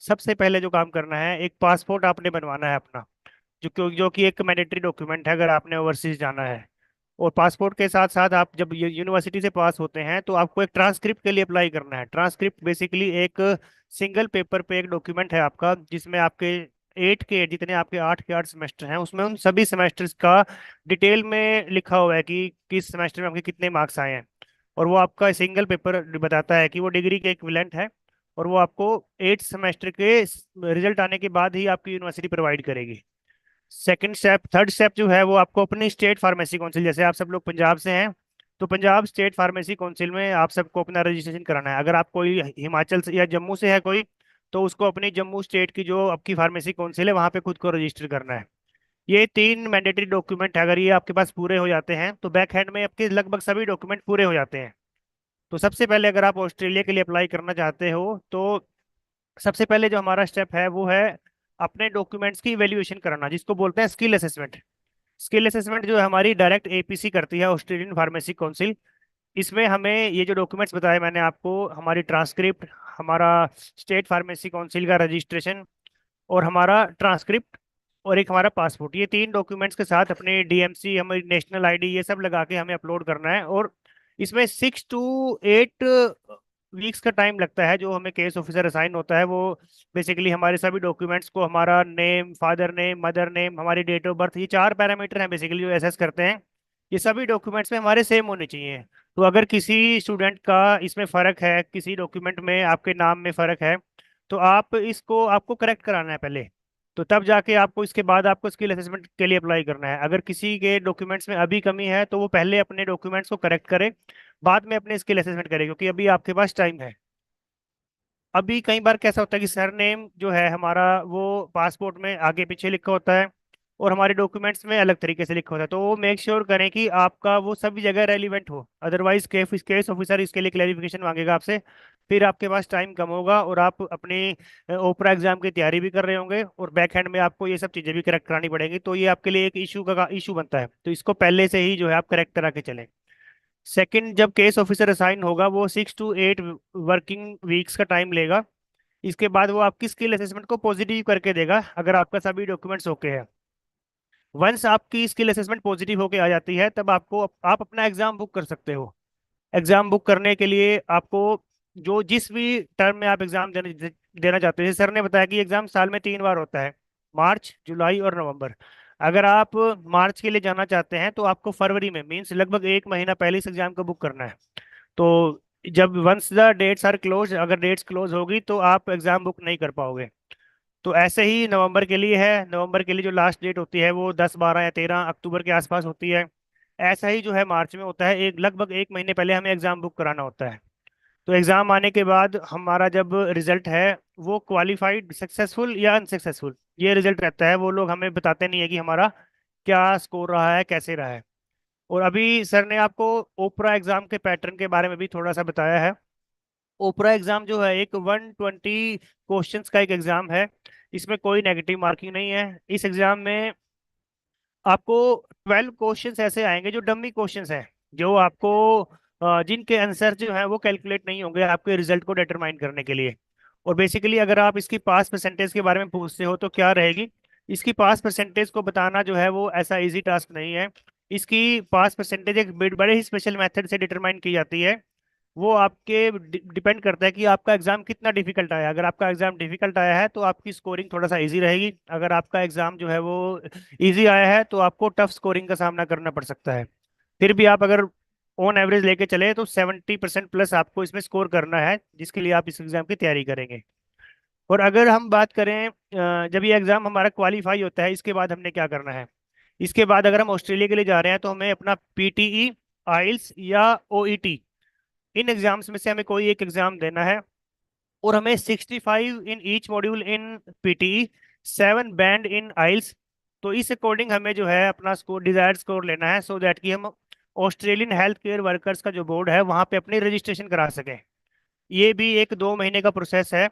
सबसे पहले जो काम करना है, एक पासपोर्ट आपने बनवाना है अपना, जो कि एक मैंडेटरी डॉक्यूमेंट है अगर आपने ओवरसीज जाना है। और पासपोर्ट के साथ साथ आप जब यूनिवर्सिटी से पास होते हैं तो आपको एक ट्रांसक्रिप्ट के लिए अप्लाई करना है। ट्रांसक्रिप्ट बेसिकली एक सिंगल पेपर पे एक डॉक्यूमेंट है आपका, जिसमें आपके जितने आपके 8 सेमेस्टर हैं उसमें उन सभी सेमेस्टर्स का डिटेल में लिखा हुआ है कि किस सेमेस्टर में आपके कितने मार्क्स आए हैं। और वो आपका सिंगल पेपर बताता है कि वो डिग्री के इक्विवेलेंट है, और वो आपको 8 सेमेस्टर के रिजल्ट आने के बाद ही आपकी यूनिवर्सिटी प्रोवाइड करेगी। सेकंड स्टेप, थर्ड स्टेप जो है वो आपको अपनी स्टेट फार्मेसी काउंसिल, जैसे आप सब लोग पंजाब से हैं तो पंजाब स्टेट फार्मेसी काउंसिल में आप सबको अपना रजिस्ट्रेशन कराना है। अगर आप कोई हिमाचल से या जम्मू से है कोई, तो उसको अपनी जम्मू स्टेट की जो आपकी फार्मेसी काउंसिल है वहाँ पे खुद को रजिस्टर करना है। ये 3 मैंडेटरी डॉक्यूमेंट है, अगर ये आपके पास पूरे हो जाते हैं तो बैक हैंड में आपके लगभग सभी डॉक्यूमेंट पूरे हो जाते हैं। तो सबसे पहले अगर आप ऑस्ट्रेलिया के लिए अप्लाई करना चाहते हो तो सबसे पहले जो हमारा स्टेप है वो है अपने डॉक्यूमेंट्स की इवेल्युएशन करना, जिसको बोलते हैं स्किल असेसमेंट। स्किल असेसमेंट जो है हमारी डायरेक्ट एपीसी करती है, ऑस्ट्रेलियन फार्मेसी काउंसिल। इसमें हमें ये जो डॉक्यूमेंट्स बताए मैंने आपको, हमारी ट्रांसक्रिप्ट, हमारा स्टेट फार्मेसी काउंसिल का रजिस्ट्रेशन और हमारा ट्रांसक्रिप्ट और एक हमारा पासपोर्ट, ये 3 डॉक्यूमेंट्स के साथ अपने डीएमसी, हमारी नेशनल आईडी, ये सब लगा के हमें अपलोड करना है। और इसमें 6 to 8 वीक्स का टाइम लगता है। जो हमें केस ऑफिसर असाइन होता है वो बेसिकली हमारे सभी डॉक्यूमेंट्स को, हमारा name, father name, mother name, हमारी डेट ऑफ बर्थ, ये 4 पैरामीटर हैं बेसिकली जो एसेस करते हैं। ये सभी डॉक्यूमेंट्स में हमारे सेम होने चाहिए। तो अगर किसी स्टूडेंट का इसमें फ़र्क है, किसी डॉक्यूमेंट में आपके नाम में फ़र्क है, तो आप इसको आपको करेक्ट कराना है पहले। तो तब जाके आपको इसके बाद आपको स्किल असेसमेंट के लिए अप्लाई करना है। अगर किसी के डॉक्यूमेंट्स में अभी कमी है तो वो पहले अपने डॉक्यूमेंट्स को करेक्ट करे, बाद में अपने स्किल असेसमेंट करें, क्योंकि अभी आपके पास टाइम है। अभी कई बार कैसा होता है कि सरनेम जो है हमारा वो पासपोर्ट में आगे पीछे लिखा होता है और हमारे डॉक्यूमेंट्स में अलग तरीके से लिखा होता है, तो वो मेक श्योर करें कि आपका वो सभी जगह रेलिवेंट हो, अदरवाइज केस ऑफिसर इसके लिए क्लैरिफिकेशन मांगेगा आपसे, फिर आपके पास टाइम कम होगा और आप अपनी ओपरा एग्जाम की तैयारी भी कर रहे होंगे और बैक हैंड में आपको ये सब चीज़ें भी करेक्ट करानी पड़ेंगी, तो ये आपके लिए एक इशू बनता है, तो इसको पहले से ही जो है आप करेक्ट करा के चलें। सेकंड, जब केस ऑफिसर असाइन होगा वो 6 to 8 वर्किंग वीक्स का टाइम लेगा। इसके बाद वो आपकी स्किल असेसमेंट को पॉजिटिव करके देगा अगर आपका सभी डॉक्यूमेंट्स ओके है। वंस आपकी स्किल असेसमेंट पॉजिटिव होके आ जाती है तब आप अपना एग्जाम बुक कर सकते हो। एग्जाम बुक करने के लिए आपको जो जिस भी टर्म में आप एग्जाम देना चाहते हैं, सर ने बताया कि एग्जाम साल में 3 बार होता है, मार्च, जुलाई और नवंबर। अगर आप मार्च के लिए जाना चाहते हैं तो आपको फरवरी में, मीन्स लगभग 1 महीना पहले इस एग्जाम को बुक करना है। तो जब once the dates are close, अगर डेट्स क्लोज होगी तो आप एग्जाम बुक नहीं कर पाओगे। तो ऐसे ही नवंबर के लिए है, नवंबर के लिए जो लास्ट डेट होती है वो 10, 12 या 13 अक्टूबर के आसपास होती है। ऐसा ही जो है मार्च में होता है, लगभग 1 महीने पहले हमें एग्जाम बुक कराना होता है। तो एग्जाम आने के बाद हमारा जब रिजल्ट है वो क्वालिफाइड, सक्सेसफुल या अनसक्सेसफुल, ये रिजल्ट रहता है। वो लोग हमें बताते नहीं है कि हमारा क्या स्कोर रहा है, कैसे रहा है। और अभी सर ने आपको ओपरा एग्जाम के पैटर्न के बारे में भी थोड़ा सा बताया है। ओपरा एग्जाम जो है एक 120 क्वेश्चंस का एक एग्जाम है। इसमें कोई नेगेटिव मार्किंग नहीं है। इस एग्जाम में आपको 12 क्वेश्चंस ऐसे आएंगे जो डमी क्वेश्चंस हैं, जो आपको जिनके आंसर जो है वो कैलकुलेट नहीं होंगे आपके रिजल्ट को डिटरमाइन करने के लिए। और बेसिकली अगर आप इसकी पास परसेंटेज के बारे में पूछते हो तो क्या रहेगी, इसकी पास परसेंटेज को बताना जो है वो ऐसा इजी टास्क नहीं है। इसकी पास परसेंटेज एक बड़े ही स्पेशल मेथड से डिटरमाइन की जाती है। वो आपके डिपेंड करता है कि आपका एग्जाम कितना डिफिकल्ट आया है। अगर आपका एग्जाम डिफिकल्ट आया है तो आपकी स्कोरिंग थोड़ा सा इजी रहेगी। अगर आपका एग्जाम जो है वो इजी आया है तो आपको टफ स्कोरिंग का सामना करना पड़ सकता है। फिर भी आप अगर ऑन एवरेज लेके चले तो 70% प्लस आपको इसमें स्कोर करना है, जिसके लिए आप इस एग्जाम की तैयारी करेंगे। और अगर हम बात करें जब ये एग्जाम हमारा क्वालिफाई होता है इसके बाद हमने क्या करना है, इसके बाद अगर हम ऑस्ट्रेलिया के लिए जा रहे हैं तो हमें अपना पीटीई, आइल्स या ओईटी, इन एग्जाम्स में से हमें कोई एक एग्जाम देना है। और हमें 65 in each module in PTE, 7 band in IELTS. तो इस अकॉर्डिंग हमें जो है अपना स्कोर, डिजायर्ड स्कोर लेना है, सो दैट कि हम ऑस्ट्रेलियन हेल्थ केयर वर्कर्स का जो बोर्ड है वहाँ पे अपनी रजिस्ट्रेशन करा सकें। ये भी एक 2 महीने का प्रोसेस है।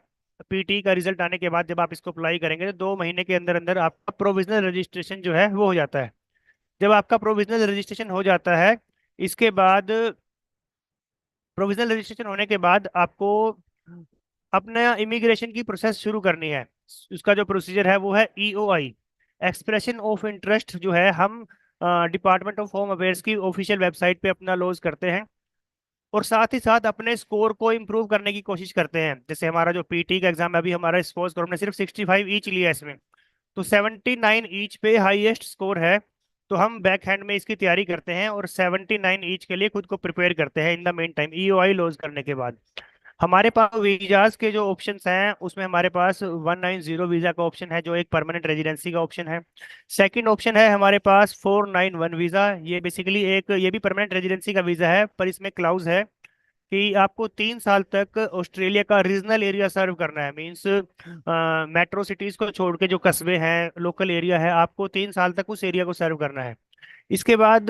पीटी का रिजल्ट आने के बाद जब आप इसको अप्लाई करेंगे तो 2 महीने के अंदर अंदर आपका प्रोविजनल रजिस्ट्रेशन जो है वो हो जाता है। जब आपका प्रोविजनल रजिस्ट्रेशन हो जाता है, इसके बाद प्रोविजनल रजिस्ट्रेशन होने के बाद आपको अपना इमिग्रेशन की प्रोसेस शुरू करनी है। उसका जो प्रोसीजर है वो है ईओआई, एक्सप्रेशन ऑफ इंटरेस्ट, जो है हम डिपार्टमेंट ऑफ होम अफेयर्स की ऑफिशियल वेबसाइट पे अपना लॉन्च करते हैं। और साथ ही साथ अपने स्कोर को इम्प्रूव करने की कोशिश करते हैं। जैसे हमारा जो पीटी का एग्जाम है, अभी हमारा सपोज करो हमने सिर्फ 65 ईच लिया है इसमें, तो 79 ईच पे हाईएस्ट स्कोर है। तो हम बैक हैंड में इसकी तैयारी करते हैं और 79 ईच के लिए खुद को प्रिपेयर करते हैं in the main time, EOI launch करने के बाद। हमारे पास वीजाज के जो ऑप्शंस हैं उसमें हमारे पास 190 वीजा का ऑप्शन है, जो एक परमानेंट रेजिडेंसी का ऑप्शन है। सेकंड ऑप्शन है हमारे पास 491 वीजा। ये बेसिकली ये भी परमानेंट रेजिडेंसी का वीजा है, पर इसमें क्लाउज है कि आपको 3 साल तक ऑस्ट्रेलिया का रीजनल एरिया सर्व करना है। मींस मेट्रो सिटीज को छोड़ के जो कस्बे हैं, लोकल एरिया है, आपको 3 साल तक उस एरिया को सर्व करना है। इसके बाद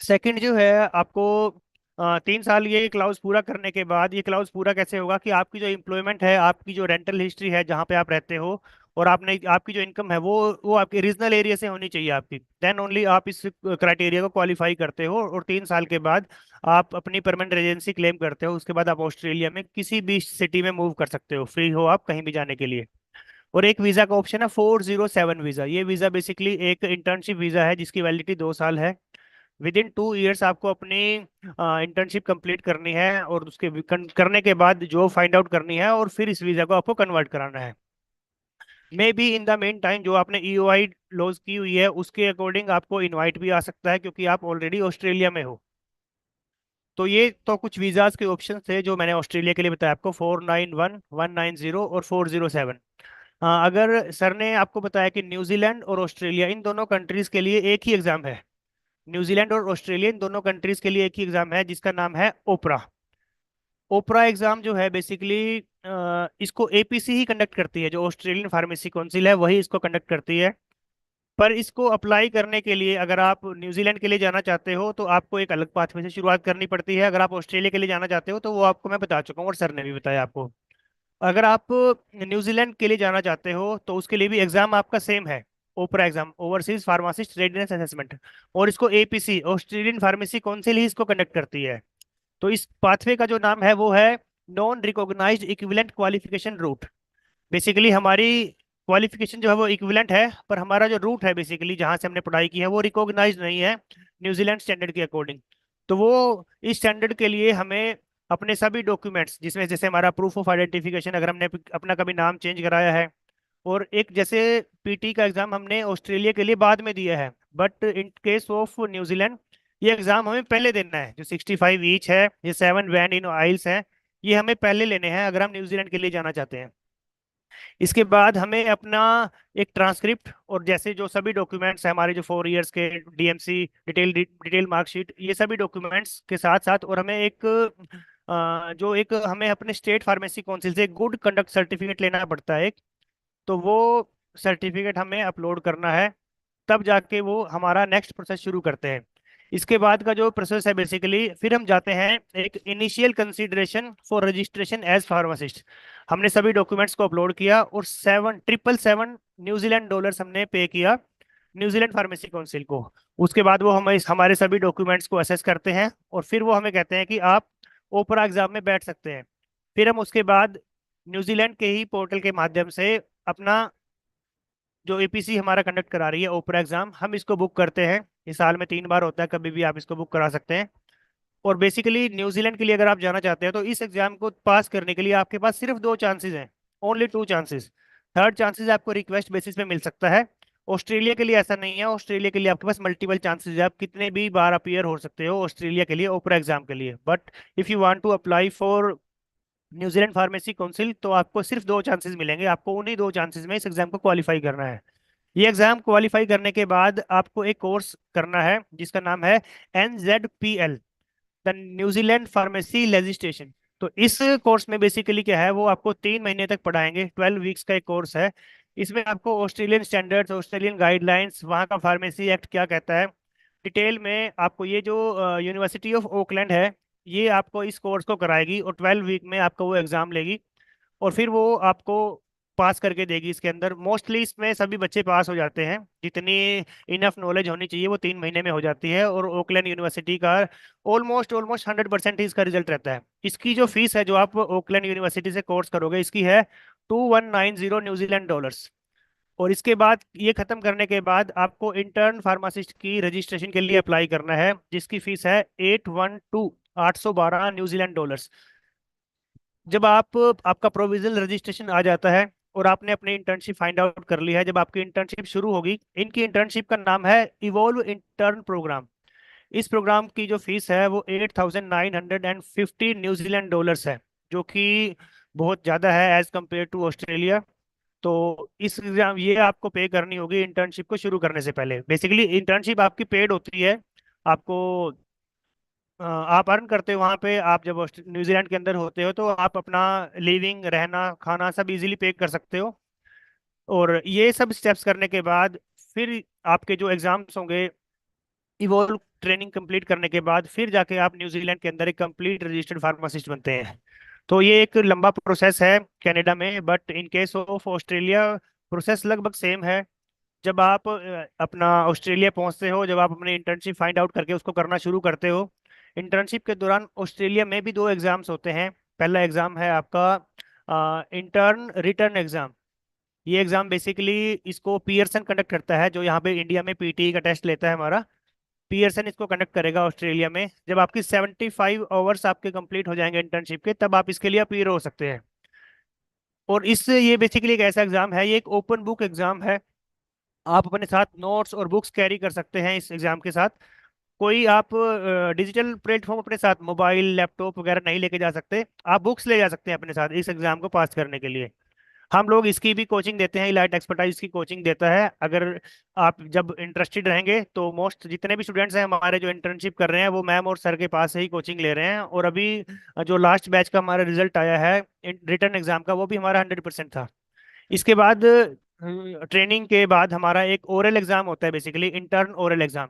सेकंड जो है आपको 3 साल, ये क्लाउज पूरा करने के बाद, ये क्लाउज पूरा कैसे होगा कि आपकी जो एम्प्लॉयमेंट है, आपकी जो रेंटल हिस्ट्री है जहाँ पे आप रहते हो, और आपने आपकी जो इनकम है वो आपके रीजनल एरिया से होनी चाहिए आपकी, देन ओनली आप इस क्राइटेरिया को क्वालिफाई करते हो। और 3 साल के बाद आप अपनी परमानेंट रेजिडेंसी क्लेम करते हो। उसके बाद आप ऑस्ट्रेलिया में किसी भी सिटी में मूव कर सकते हो, फ्री हो आप कहीं भी जाने के लिए। और एक वीजा का ऑप्शन है 407 वीजा। ये वीजा बेसिकली एक इंटर्नशिप वीजा है जिसकी वैलिडिटी 2 साल है। विद इन 2 ईयर्स आपको अपनी इंटर्नशिप कंप्लीट करनी है और उसके करने के बाद जॉब फाइंड आउट करनी है और फिर इस वीजा को आपको कन्वर्ट कराना है। May be in the main time जो आपने ईओआई लॉन्च की हुई है उसके अकॉर्डिंग आपको इनवाइट भी आ सकता है, क्योंकि आप ऑलरेडी ऑस्ट्रेलिया में हो। तो ये तो कुछ वीजाज के ऑप्शन थे जो मैंने ऑस्ट्रेलिया के लिए बताया आपको, 491, 190 और 407। अगर सर ने आपको बताया कि न्यूजीलैंड और ऑस्ट्रेलिया, इन दोनों कंट्रीज के लिए एक ही एग्जाम है, न्यूजीलैंड और ऑस्ट्रेलिया, इन दोनों कंट्रीज के लिए एक ही एग्जाम है जिसका नाम है ओपरा। ओपरा एग्जाम जो है बेसिकली इसको एपीसी ही कंडक्ट करती है, जो ऑस्ट्रेलियन फार्मेसी काउंसिल है वही इसको कंडक्ट करती है। पर इसको अप्लाई करने के लिए अगर आप न्यूजीलैंड के लिए जाना चाहते हो तो आपको एक अलग पाथवे से शुरुआत करनी पड़ती है। अगर आप ऑस्ट्रेलिया के लिए जाना चाहते हो तो वो आपको मैं बता चुका हूँ और सर ने भी बताया आपको। अगर आप न्यूजीलैंड के लिए जाना चाहते हो तो उसके लिए भी एग्जाम आपका सेम है, OPRA exam, overseas pharmacist readiness assessment. और इसको एपीसी, ऑस्ट्रेलियन फार्मेसी काउंसिल ही इसको कंडक्ट करती है। तो इस पाथवे का जो नाम है वो है non recognised equivalent qualification route. Basically हमारी क्वालिफिकेशन जो है वो इक्विवेलेंट है, पर हमारा जो रूट है बेसिकली जहाँ से हमने पढ़ाई की है वो रिकॉग्नाइज नहीं है न्यूजीलैंड स्टैंडर्ड के अकॉर्डिंग। तो वो इस स्टैंडर्ड के लिए हमें अपने सभी डॉक्यूमेंट्स, जिसमें जैसे हमारा प्रूफ ऑफ आइडेंटिफिकेशन अगर हमने अपना कभी नाम चेंज कराया है, और एक जैसे पीटी का एग्जाम हमने ऑस्ट्रेलिया के लिए बाद में दिया है, but in case of New Zealand ये एग्जाम हमें पहले देना है। जो 65 ईच है, ये 7 बैंड इन आइल्स है, ये हमें पहले लेने हैं अगर हम न्यूजीलैंड के लिए जाना चाहते हैं। इसके बाद हमें अपना एक ट्रांसक्रिप्ट और जैसे जो सभी डॉक्यूमेंट्स हैं हमारे, जो 4 इयर्स के डीएमसी, डिटेल मार्कशीट, ये सभी डॉक्यूमेंट्स के साथ साथ, और हमें एक जो एक हमें अपने स्टेट फार्मेसी काउंसिल से गुड कंडक्ट सर्टिफिकेट लेना पड़ता है एक, तो वो सर्टिफिकेट हमें अपलोड करना है। तब जाके वो हमारा नेक्स्ट प्रोसेस शुरू करते हैं। इसके बाद का जो प्रोसेस है बेसिकली, फिर हम जाते हैं एक initial consideration for registration as pharmacist. हमने सभी डॉक्यूमेंट्स को अपलोड किया और 7,777 न्यूजीलैंड डॉलर्स हमने पे किया न्यूजीलैंड फार्मेसी काउंसिल को। उसके बाद वो हमें हमारे सभी डॉक्यूमेंट्स को असेस करते हैं और फिर वो हमें कहते हैं कि आप ओपरा एग्जाम में बैठ सकते हैं। फिर हम उसके बाद न्यूजीलैंड के ही पोर्टल के माध्यम से अपना जो एपीसी हमारा कंडक्ट करा रही है ओपरा एग्जाम, हम इसको बुक करते हैं। ये साल में 3 बार होता है, कभी भी आप इसको बुक करा सकते हैं। और बेसिकली न्यूजीलैंड के लिए अगर आप जाना चाहते हैं तो इस एग्जाम को पास करने के लिए आपके पास सिर्फ 2 चांसेस हैं, ओनली 2 चांसेस। थर्ड चांसेस आपको रिक्वेस्ट बेसिस पे मिल सकता है। ऑस्ट्रेलिया के लिए ऐसा नहीं है, ऑस्ट्रेलिया के लिए आपके पास मल्टीपल चांसेस है, आप कितने भी बार अपीयर हो सकते हो ऑस्ट्रेलिया के लिए ओपरा एग्जाम के लिए। But if you want to apply for New Zealand pharmacy council तो आपको सिर्फ 2 चांसेस मिलेंगे, आपको उन्हीं 2 चांसेस में इस एग्जाम को क्वालिफाई करना है। ये एग्जाम क्वालिफाई करने के बाद आपको एक कोर्स करना है जिसका नाम है NZPL, the New Zealand pharmacy legislation. तो इस कोर्स में बेसिकली क्या है, वो आपको 3 महीने तक पढ़ाएंगे, 12 वीक्स का एक कोर्स है। इसमें आपको ऑस्ट्रेलियन स्टैंडर्ड्स, ऑस्ट्रेलियन गाइडलाइंस, वहाँ का फार्मेसी एक्ट क्या कहता है, डिटेल में आपको ये जो यूनिवर्सिटी ऑफ ओकलैंड है ये आपको इस कोर्स को कराएगी और 12 वीक में आपको वो एग्जाम लेगी और फिर वो आपको पास करके देगी। इसके अंदर मोस्टली इसमें सभी बच्चे पास हो जाते हैं, जितनी इनफ नॉलेज होनी चाहिए वो 3 महीने में हो जाती है। और ओकलैंड यूनिवर्सिटी का ऑलमोस्ट ऑलमोस्ट 100% ही इसका रिजल्ट रहता है। इसकी जो फीस है जो आप ओकलैंड यूनिवर्सिटी से कोर्स करोगे, इसकी है 2190 न्यूजीलैंड डॉलर्स। और इसके बाद ये खत्म करने के बाद आपको इंटर्न फार्मासिस्ट की रजिस्ट्रेशन के लिए अप्लाई करना है, जिसकी फीस है 812 न्यूजीलैंड डॉलर्स। जब आपका प्रोविजनल रजिस्ट्रेशन आ जाता है और आपने अपनी इंटर्नशिप फाइंड आउट कर ली है, जब आपकी इंटर्नशिप शुरू होगी, इनकी इंटर्नशिप का नाम है इवॉल्व इंटर्न प्रोग्राम। इस प्रोग्राम की जो फीस है वो 8,950 न्यूजीलैंड डॉलर्स है, जो कि बहुत ज़्यादा है एज कम्पेयर टू ऑस्ट्रेलिया। तो इस एग्जाम ये आपको पे करनी होगी इंटर्नशिप को शुरू करने से पहले। बेसिकली इंटर्नशिप आपकी पेड होती है, आपको आप अर्न करते हो वहाँ पे। आप जब न्यूजीलैंड के अंदर होते हो तो आप अपना लिविंग, रहना, खाना सब इजीली पे कर सकते हो। और ये सब स्टेप्स करने के बाद फिर आपके जो एग्जाम्स होंगे, इवॉल्व ट्रेनिंग कंप्लीट करने के बाद फिर जाके आप न्यूजीलैंड के अंदर एक कंप्लीट रजिस्टर्ड फार्मासिस्ट बनते हैं। तो ये एक लंबा प्रोसेस है कनाडा में, but in case of Australia process लगभग सेम है। जब आप अपना ऑस्ट्रेलिया पहुंचते हो, जब आप अपनी इंटर्नशिप फाइंड आउट करके उसको करना शुरू करते हो, इंटर्नशिप के दौरान ऑस्ट्रेलिया में भी 2 एग्जाम्स होते हैं। पहला एग्जाम है आपका इंटर्न रिटर्न एग्जाम। ये एग्जाम बेसिकली इसको पियर्सन कंडक्ट करता है, जो यहाँ पे इंडिया में पीटी का टेस्ट लेता है हमारा, पियर्सन इसको कंडक्ट करेगा ऑस्ट्रेलिया में। जब आपकी 75 आवर्स आपके कंप्लीट हो जाएंगे इंटर्नशिप के, तब आप इसके लिए अपीयर हो सकते हैं। और इस ये बेसिकली एक ऐसा एग्जाम है, ये एक ओपन बुक एग्जाम है। आप अपने साथ नोट्स और बुक्स कैरी कर सकते हैं इस एग्जाम के साथ। कोई आप डिजिटल प्लेटफॉर्म अपने साथ, मोबाइल, लैपटॉप वगैरह नहीं लेके जा सकते, आप बुक्स ले जा सकते हैं अपने साथ इस एग्जाम को पास करने के लिए। हम लोग इसकी भी कोचिंग देते हैं, इलाइट एक्सपर्टाइज की कोचिंग देता है। अगर आप जब इंटरेस्टेड रहेंगे तो मोस्ट जितने भी स्टूडेंट्स हैं हमारे जो इंटर्नशिप कर रहे हैं वो मैम और सर के पास से ही कोचिंग ले रहे हैं। और अभी जो लास्ट बैच का हमारा रिजल्ट आया है रिटर्न एग्जाम का, वो भी हमारा 100% था। इसके बाद ट्रेनिंग के बाद हमारा एक ओरल एग्जाम होता है, बेसिकली इंटर्न ओरल एग्जाम।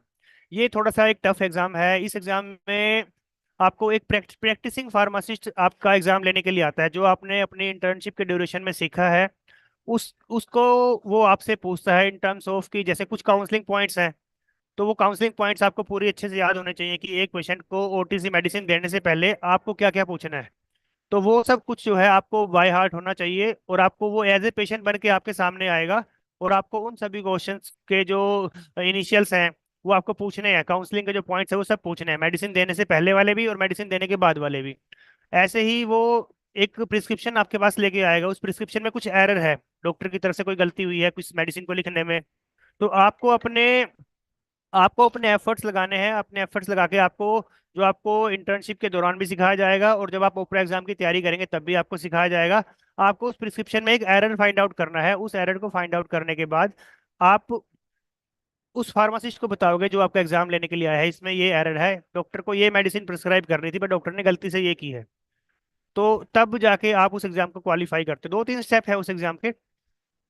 ये थोड़ा सा एक टफ एग्जाम है। इस एग्जाम में आपको एक प्रैक्टिसिंग फार्मासिस्ट आपका एग्जाम लेने के लिए आता है। जो आपने अपनी इंटर्नशिप के ड्यूरेशन में सीखा है उसको वो आपसे पूछता है इन टर्म्स ऑफ कि जैसे कुछ काउंसलिंग पॉइंट्स हैं, तो वो काउंसलिंग पॉइंट्स आपको पूरी अच्छे से याद होने चाहिए कि एक पेशेंट को ओटीसी मेडिसिन देने से पहले आपको क्या क्या पूछना है। तो वो सब कुछ जो है आपको बाय हार्ट होना चाहिए, और आपको वो एज ए पेशेंट बन के आपके सामने आएगा, और आपको उन सभी क्वेश्चंस के जो इनिशियल्स हैं वो आपको पूछने हैं। काउंसलिंग के जो पॉइंट्स है वो सब पूछने हैं, मेडिसिन देने से पहले वाले भी और मेडिसिन देने के बाद वाले भी। ऐसे ही वो एक प्रिस्क्रिप्शन आपके पास लेके आएगा, उस प्रिस्क्रिप्शन में कुछ एरर है, डॉक्टर की तरफ से कोई गलती हुई है कुछ मेडिसिन को लिखने में, तो आपको अपने एफर्ट्स लगाने हैं। अपने एफर्ट्स लगा के आपको जो आपको इंटर्नशिप के दौरान भी सिखाया जाएगा और जब आप ओपरा एग्जाम की तैयारी करेंगे तब भी आपको सिखाया जाएगा। आपको उस प्रिस्क्रिप्शन में एक एरर फाइंड आउट करना है। उस एरर को फाइंड आउट करने के बाद आप उस फार्मासिस्ट को बताओगे जो आपका एग्जाम लेने के लिए आया है, इसमें ये एरर है, डॉक्टर को ये मेडिसिन प्रिस्क्राइब करनी थी पर डॉक्टर ने गलती से ये की है। तो तब जाके आप उस एग्जाम को क्वालिफाई करते हो। 2-3 स्टेप है उस एग्जाम के।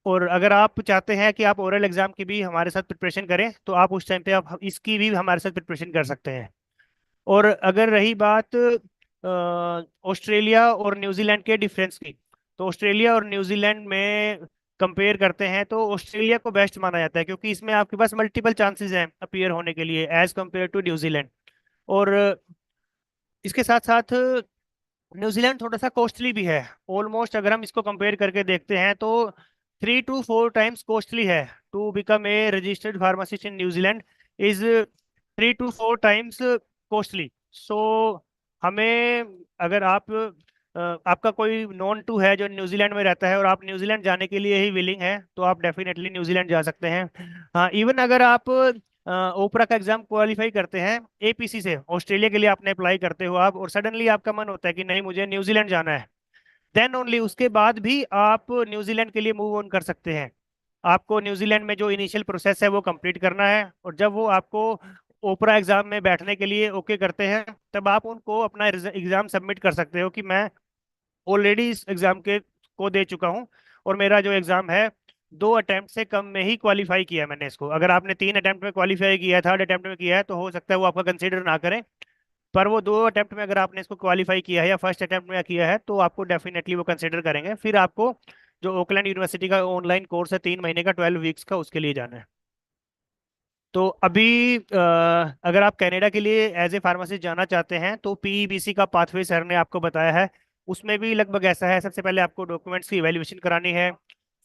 और अगर आप चाहते हैं कि आप ओरल एग्जाम की भी हमारे साथ प्रिपरेशन करें तो आप उस टाइम पे आप इसकी भी हमारे साथ प्रिपरेशन कर सकते हैं। और अगर रही बात ऑस्ट्रेलिया और न्यूजीलैंड के डिफरेंस की, तो ऑस्ट्रेलिया और न्यूजीलैंड में कंपेयर करते हैं तो ऑस्ट्रेलिया को बेस्ट माना जाता है, क्योंकि इसमें आपके पास मल्टीपल चांसेस हैं अपीयर होने के लिए एज कम्पेयर टू न्यूजीलैंड। और इसके साथ साथ न्यूजीलैंड थोड़ा सा कॉस्टली भी है। ऑलमोस्ट अगर हम इसको कंपेयर करके देखते हैं तो 3 to 4 times कॉस्टली है। To become a registered pharmacist in New Zealand is 3 to 4 times costly. So हमें अगर आपका कोई नॉन टू है जो न्यूजीलैंड में रहता है और आप न्यूजीलैंड जाने के लिए ही विलिंग है तो आप डेफिनेटली न्यूजीलैंड जा सकते हैं। हाँ, इवन अगर आप ओपरा का एग्जाम क्वालिफाई करते हैं एपीसी से, ऑस्ट्रेलिया के लिए आपने अप्लाई करते हो आप, और सडनली आपका मन होता है कि नहीं मुझे न्यूजीलैंड जाना है, देन ओनली उसके बाद भी आप न्यूजीलैंड के लिए मूव ऑन कर सकते हैं। आपको न्यूजीलैंड में जो इनिशियल प्रोसेस है वो कंप्लीट करना है, और जब वो आपको ओपरा एग्जाम में बैठने के लिए ओके करते हैं तब आप उनको अपना एग्जाम सबमिट कर सकते हो कि मैं ऑलरेडी इस एग्जाम के को दे चुका हूँ और मेरा जो एग्जाम है 2 अटेम्प्ट से कम में ही क्वालिफाई किया है मैंने इसको। अगर आपने 3 अटेम्प्ट में क्वालिफाई किया है, 3rd अटेम्प्ट में किया है, तो हो सकता है वो आपका कंसिडर ना करें। पर वो 2 अटेम्प्ट में अगर आपने इसको क्वालिफाई किया है या फर्स्ट अटेम्प्ट में किया है तो आपको डेफिनेटली वो कंसिडर करेंगे। फिर आपको जो ओकलैंड यूनिवर्सिटी का ऑनलाइन कोर्स है 3 महीने का 12 वीक्स का, उसके लिए जाना है। तो अभी अगर आप कनाडा के लिए एज ए फार्मासिस्ट जाना चाहते हैं तो पीईबीसी का पाथवे सर ने आपको बताया है, उसमें भी लगभग ऐसा है। सबसे पहले आपको डॉक्यूमेंट्स की इवैल्यूएशन करानी है,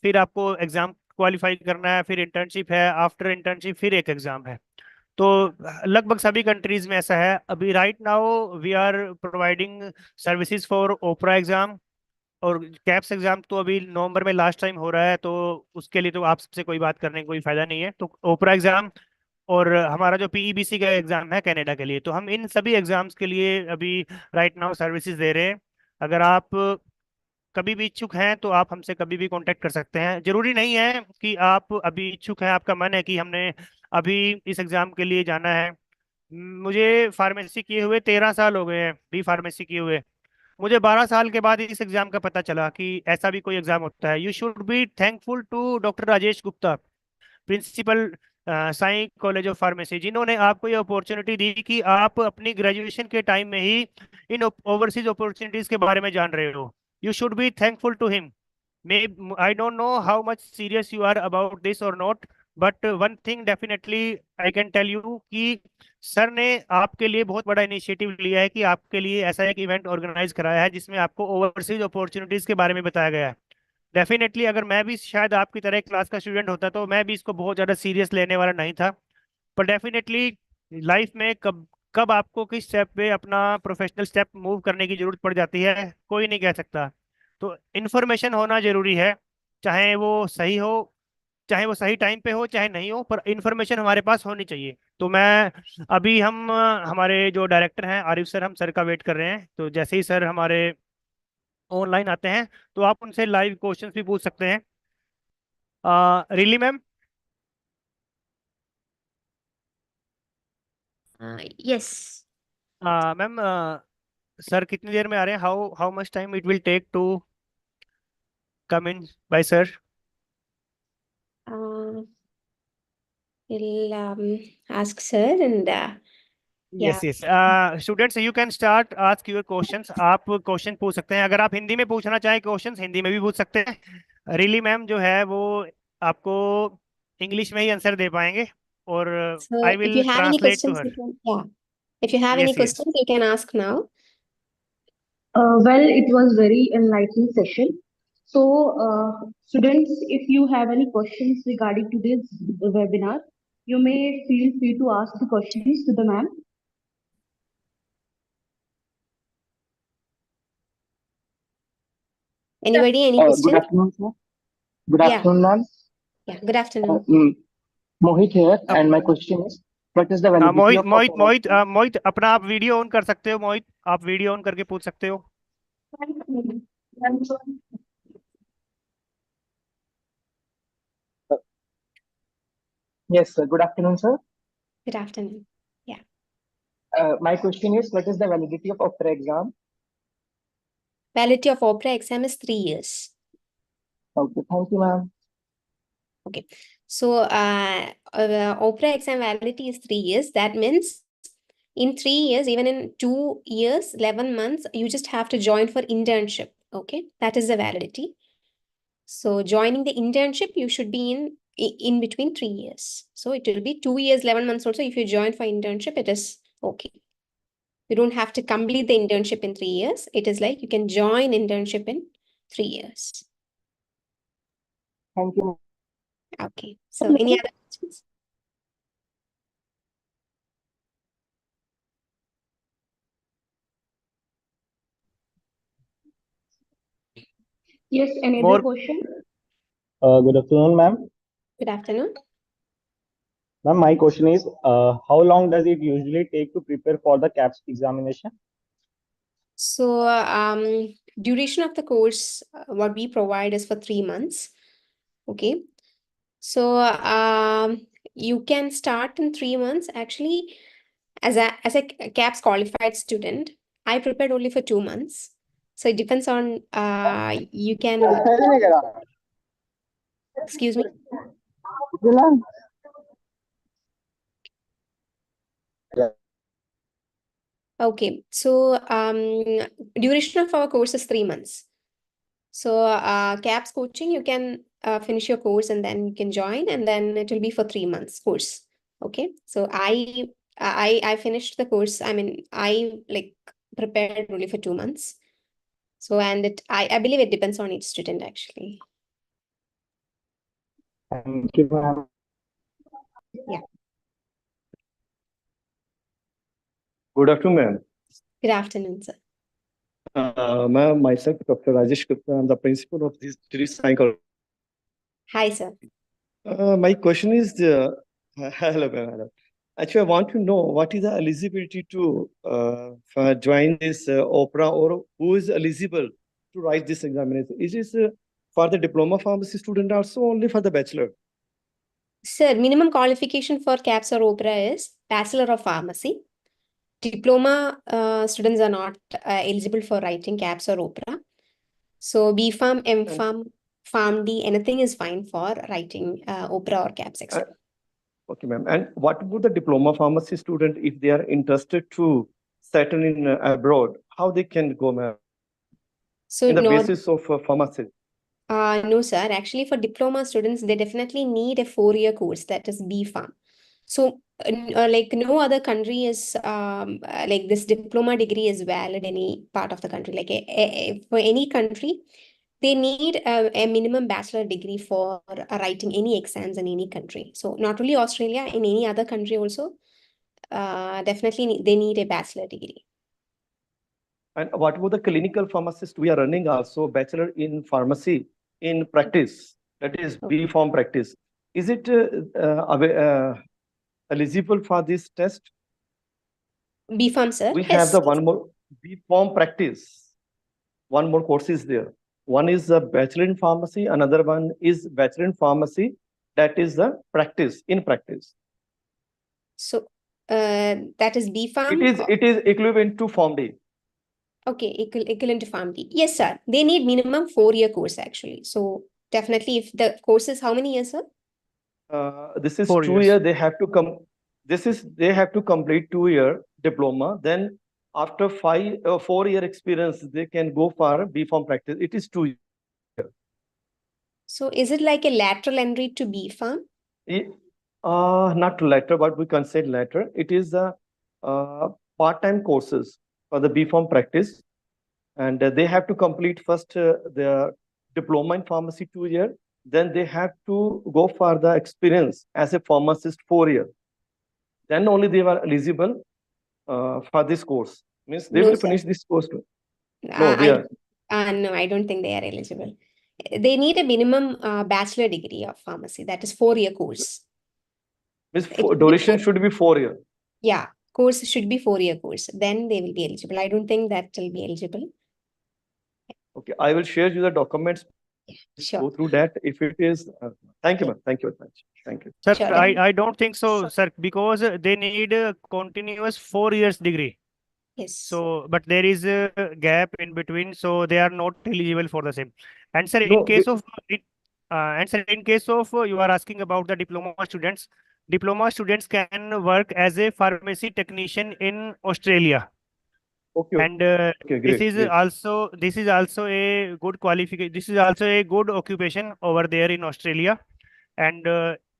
फिर आपको एग्जाम क्वालिफाई करना है, फिर इंटर्नशिप है, आफ्टर इंटर्नशिप फिर एक एग्जाम है। तो लगभग सभी कंट्रीज में ऐसा है। अभी right now we are providing services for OPRA exam, और कैप्स एग्जाम तो अभी नवंबर में लास्ट टाइम हो रहा है, तो उसके लिए तो आप सबसे कोई बात करने का कोई फायदा नहीं है। तो ओपरा एग्जाम और हमारा जो पीईबीसी का एग्जाम है कनाडा के लिए, तो हम इन सभी एग्जाम्स के लिए अभी राइट नाउ सर्विसेज दे रहे हैं। अगर आप कभी भी इच्छुक हैं तो आप हमसे कभी भी कांटेक्ट कर सकते हैं। जरूरी नहीं है कि आप अभी इच्छुक हैं, आपका मन है कि हमने अभी इस एग्जाम के लिए जाना है। मुझे फार्मेसी किए हुए 13 साल हो गए हैं, बी फार्मेसी किए हुए। मुझे 12 साल के बाद इस एग्जाम का पता चला कि ऐसा भी कोई एग्जाम होता है। You should be thankful to doctor Rajesh Gupta, principal Sai college of pharmacy, जिन्होंने आपको ये अपॉर्चुनिटी दी कि आप अपनी ग्रेजुएशन के टाइम में ही इन ओवरसीज अपॉर्चुनिटीज के बारे में जान रहे हो। You should be thankful to him. May I don't know how much serious you are about this और not, but one thing definitely I can tell you कि सर ने आपके लिए बहुत बड़ा इनिशिएटिव लिया है कि आपके लिए ऐसा एक इवेंट ऑर्गेनाइज कराया है जिसमें आपको ओवरसीज अपॉर्चुनिटीज के बारे में बताया गया है। डेफिनेटली अगर मैं भी शायद आपकी तरह क्लास का स्टूडेंट होता तो मैं भी इसको बहुत ज़्यादा सीरियस लेने वाला नहीं था। पर डेफिनेटली लाइफ में कब कब आपको किस स्टेप पे अपना प्रोफेशनल स्टेप मूव करने की जरूरत पड़ जाती है कोई नहीं कह सकता। तो इन्फॉर्मेशन होना जरूरी है, चाहे वो सही हो, चाहे वो सही टाइम पे हो, चाहे नहीं हो, पर इन्फॉर्मेशन हमारे पास होनी चाहिए। तो मैं अभी हमारे जो डायरेक्टर हैं आरिफ सर, हम सर का वेट कर रहे हैं। तो जैसे ही सर हमारे ऑनलाइन आते हैं, तो आप उनसे लाइव क्वेश्चंस भी पूछ सकते हैं। Really ma'am? Yes. Ma'am, sir कितनी देर में आ रहे हैं? How how much time it will take to come in by sir? We'll ask sir and yeah. Yes yes, students you can start ask your questions. आप question पूछ सकते हैं। अगर आप हिंदी में पूछना चाहें क्वेश्चंस, हिंदी में भी पूछ सकते हैं। रिली मैम जो है वो आपको इंग्लिश में ही आंसर दे पाएंगे, और So I if you will have any translate to questions, हर। you can, yeah. If you have any yes yes. questions, you can ask now. Well, it was very enlightening session. So, students, if you have any questions regarding to this webinar, you may feel free to ask the questions to the ma'am. Anybody, any Good question? afternoon, sir. Good Yeah, afternoon, ma'am. yeah. Good afternoon. Mohit here, and my question is, what is the हाँ, validity Mohit of Mohit opera Mohit exam? मोहित अपना आप video on कर सकते हो। मोहित, आप video on करके पूछ सकते हो। Yes, sir. Good afternoon, sir. Good afternoon. Yeah. My question is, what is the validity of opera exam? Validity of OPRA exam is 3 years. Okay, thank you, ma'am. Okay. So OPRA exam validity is 3 years. That means in 3 years, even in 2 years, 11 months, you just have to join for internship. Okay. That is the validity. So joining the internship, you should be in between 3 years. So it will be 2 years, 11 months also. If you join for internship, it is okay. You don't have to complete the internship in 3 years. It is like you can join internship in 3 years. Thank you. Okay. So any other questions? Yes, any More- other question? Good afternoon, ma'am. Good afternoon. Ma'am, my question is, how long does it usually take to prepare for the KAPS examination? So duration of the course, what we provide is for 3 months. Okay. So you can start in 3 months. Actually, as a KAPS qualified student, I prepared only for 2 months. So it depends on you can, excuse me. Okay, so duration of our course is 3 months. So KAPS coaching, you can finish your course and then you can join, and then it will be for 3 months course. Okay, so I finished the course. I mean, I like prepared only for 2 months. So and I believe it depends on each student actually. Thank you, ma'am. Yeah. Good afternoon, ma'am. Good afternoon, sir. Ma'am, myself, Dr. Rajesh Gupta, I'm the principal of this Psychology. Hi, sir. My question is, hello, ma'am. Hello. Actually, I want to know what is the eligibility to for join this OPRA, or who is eligible to write this examination? Is this for the diploma pharmacy student also, only for the bachelor? Sir, minimum qualification for KAPS or OPRA is Bachelor of Pharmacy. Diploma students are not eligible for writing KAPS or OPRA. So BPharm, MPharm, PharmD, anything is fine for writing OPRA or KAPS exam. Okay, ma'am. And what about the diploma pharmacy student if they are interested to settle in abroad? How they can go, ma'am? So In the no, basis of pharmacy. no, sir. Actually, for diploma students, they definitely need a 4-year course, that is BPharm. So like no other country is like this diploma degree is valid any part of the country. Like for any country, they need a minimum bachelor degree for writing any exams in any country. So not only Australia, in any other country also, definitely they need a bachelor degree. And what about the clinical pharmacist? We are running also bachelor in pharmacy in practice, that is Okay. B-Pharm practice. Is it eligible for this test? BPharm, sir. We Yes. have the one more B-Pharm practice. one more course is there. One is a bachelor in pharmacy, another one is bachelor in pharmacy, that is the practice, in practice. So that is B Farm. It is equivalent to Form D. Okay, equivalent to Farm D. Yes, sir. They need minimum 4-year course actually. So definitely, if the course is how many years, sir? This is 4 2 years. year. They have to come. They have to complete 2-year diploma. Then after 4-year experience, they can go for B Farm practice. It is 2 years. So is it like a lateral entry to B Farm? Not later, but we can say later. It is a part-time courses for the B Farm practice, and they have to complete first their diploma in pharmacy 2 year. Then they have to go for the experience as a pharmacist 4 year. Then only they were eligible for this course. Means they No, will sir. finish this course too. No, they are. No, I don't think they are eligible. They need a minimum bachelor degree of pharmacy. That is 4-year course. Means It should be duration should be 4 year. Yeah, course should be 4-year course. Then they will be eligible. I don't think that will be eligible. Okay, I will share you the documents. Sure. Go through that if it is. Thank you, ma'am. Thank you very much. Thank you. Sir, Sure. I don't think so, sir, because they need a continuous 4 years degree. Yes. So, but there is a gap in between, so they are not eligible for the same. And sir, No, in case of you are asking about the diploma students can work as a pharmacy technician in Australia. Okay. And Okay, this great. is Great. also a good qualification. This is also a good occupation over there in Australia. And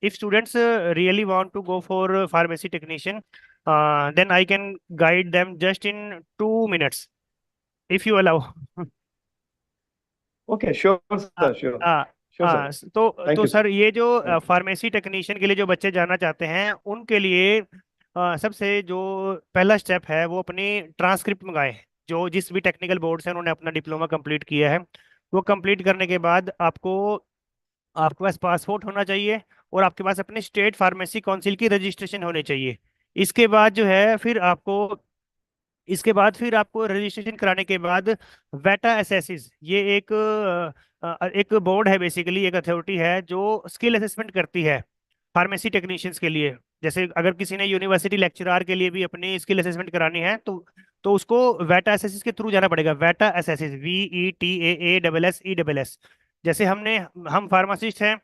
if students really want to go for pharmacy technician, then I can guide them just in 2 minutes, if you allow. Okay, sure, sir. Sure. Sure, sir. Thank तो you, sir. Sir ये जो Thank you. Pharmacy technician के लिए जो बच्चे जाना चाहते हैं उनके लिए सबसे जो पहला स्टेप है वो अपनी ट्रांसक्रिप्ट मंगाएं। जो जिस भी टेक्निकल बोर्ड से उन्होंने अपना डिप्लोमा कंप्लीट किया है वो कंप्लीट करने के बाद आपके पास पासपोर्ट होना चाहिए और आपके पास अपने स्टेट फार्मेसी काउंसिल की रजिस्ट्रेशन होनी चाहिए। इसके बाद जो है फिर आपको रजिस्ट्रेशन कराने के बाद वेटा एसेसिस ये एक बोर्ड है, बेसिकली एक अथॉरिटी है जो स्किल असेसमेंट करती है फार्मेसी टेक्नीशियंस के लिए। जैसे अगर किसी ने यूनिवर्सिटी लेक्चरर के लिए भी अपनी स्किल असेसमेंट करानी है तो उसको वेटा एसेसिस के थ्रू जाना पड़ेगा। वेटा एसेसिस VETAASSESS। जैसे हम फार्मासिस्ट हैं,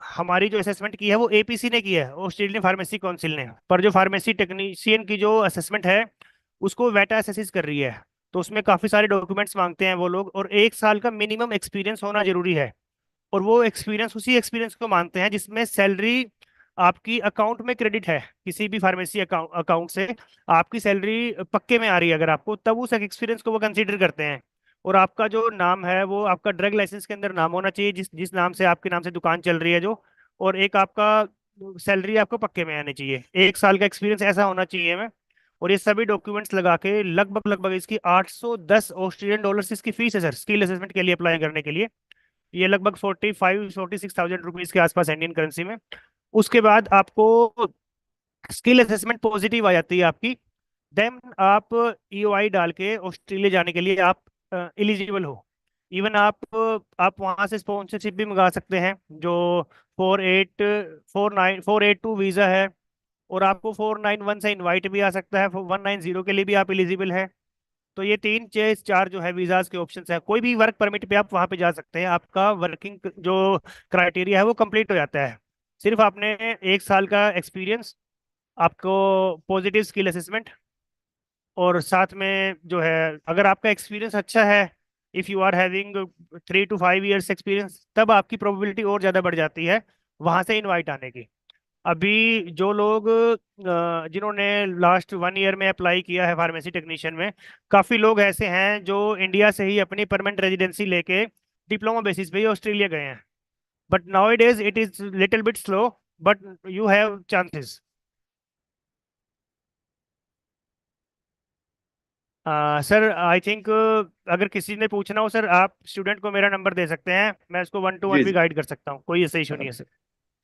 हमारी जो असेसमेंट की है वो APC ने की है, ऑस्ट्रेलियन फार्मेसी काउंसिल ने। पर जो फार्मेसी टेक्नीशियन की जो असेसमेंट है उसको वेटा एसेसिस कर रही है। तो उसमें काफ़ी सारे डॉक्यूमेंट्स मांगते हैं वो लोग, और 1 साल का मिनिमम एक्सपीरियंस होना जरूरी है। और वो एक्सपीरियंस उसी एक्सपीरियंस को मानते हैं जिसमें सैलरी आपकी अकाउंट में क्रेडिट है, किसी भी फार्मेसी अकाउंट से आपकी सैलरी पक्के में आ रही है अगर आपको, तब उस एक्सपीरियंस को वो कंसीडर करते हैं। और आपका जो नाम है वो आपका ड्रग लाइसेंस के अंदर नाम होना चाहिए, जिस नाम से आपके नाम से दुकान चल रही है जो, और एक आपका सैलरी आपको पक्के में आनी चाहिए। 1 साल का एक्सपीरियंस ऐसा होना चाहिए हमें। और ये सभी डॉक्यूमेंट्स लगा के लगभग इसकी $810 इसकी फीस है सर, स्किल असेसमेंट के लिए अप्लाई करने के लिए। ये लगभग 46,000 रुपीज के आसपास इंडियन करेंसी में। उसके बाद आपको स्किल असेसमेंट पॉजिटिव आ जाती है आपकी, देन आप EOI डाल के ऑस्ट्रेलिया जाने के लिए आप एलिजिबल हो। इवन आप वहाँ से स्पॉन्सरशिप भी मंगा सकते हैं जो 482 वीज़ा है, और आपको 491 से इनवाइट भी आ सकता है, 190 के लिए भी आप एलिजिबल हैं। तो ये 3 4 जो है वीजाज के ऑप्शंस है। कोई भी वर्क परमिट पे आप वहाँ पे जा सकते हैं, आपका वर्किंग जो क्राइटेरिया है वो कंप्लीट हो जाता है। सिर्फ आपने 1 साल का एक्सपीरियंस, आपको पॉजिटिव स्किल असेसमेंट, और साथ में जो है अगर आपका एक्सपीरियंस अच्छा है, if you are having 3 to 5 years experience, तब आपकी प्रोबेबिलिटी और ज़्यादा बढ़ जाती है वहाँ से इनवाइट आने की। अभी जो लोग जिन्होंने लास्ट 1 year में अप्लाई किया है फार्मेसी टेक्नीशियन में, काफ़ी लोग ऐसे हैं जो इंडिया से ही अपनी परमानेंट रेजिडेंसी लेके डिप्लोमा बेसिस पे ही ऑस्ट्रेलिया गए हैं। But now it is little bit slow, but you have chances. Sir I think अगर किसी ने पूछना हो सर, आप स्टूडेंट को मेरा नंबर दे सकते हैं, मैं उसको 1-to-1 जी भी जी। गाइड कर सकता हूँ, कोई ऐसा इशू नहीं है sir.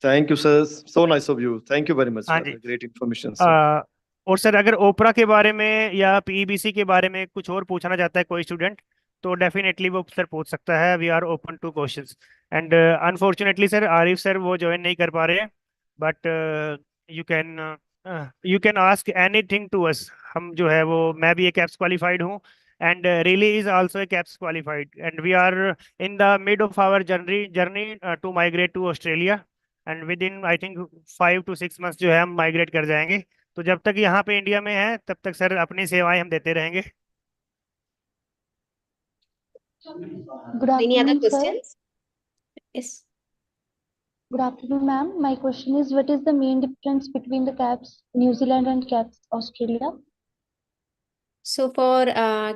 Thank you, sir. So nice of you. Thank you very much, हाँ sir. जी। Great information, sir. और सर अगर ओपरा के बारे में या PEBC के बारे में कुछ और पूछना चाहता है कोई स्टूडेंट, तो डेफिनेटली वो सर पूछ सकता है. We are open to questions. And unfortunately sir Arif sir वो ज्वाइन नहीं कर पा रहे हैं. But you can ask anything to us. हम जो है वो, मैं भी एक कैप्स क्वालिफाइड हूँ, and really is also a CAPS qualified, and we are in the mid of our journey to migrate to Australia, and within I think 5 to 6 months जो है हम माइग्रेट कर जाएंगे. तो जब तक यहाँ पे इंडिया में है तब तक सर अपनी सेवाएं हम देते रहेंगे. Good Any other afternoon, sir. questions? Yes. Good afternoon, ma'am. My question is, what is the main difference between the CAPS New Zealand and CAPS Australia? So for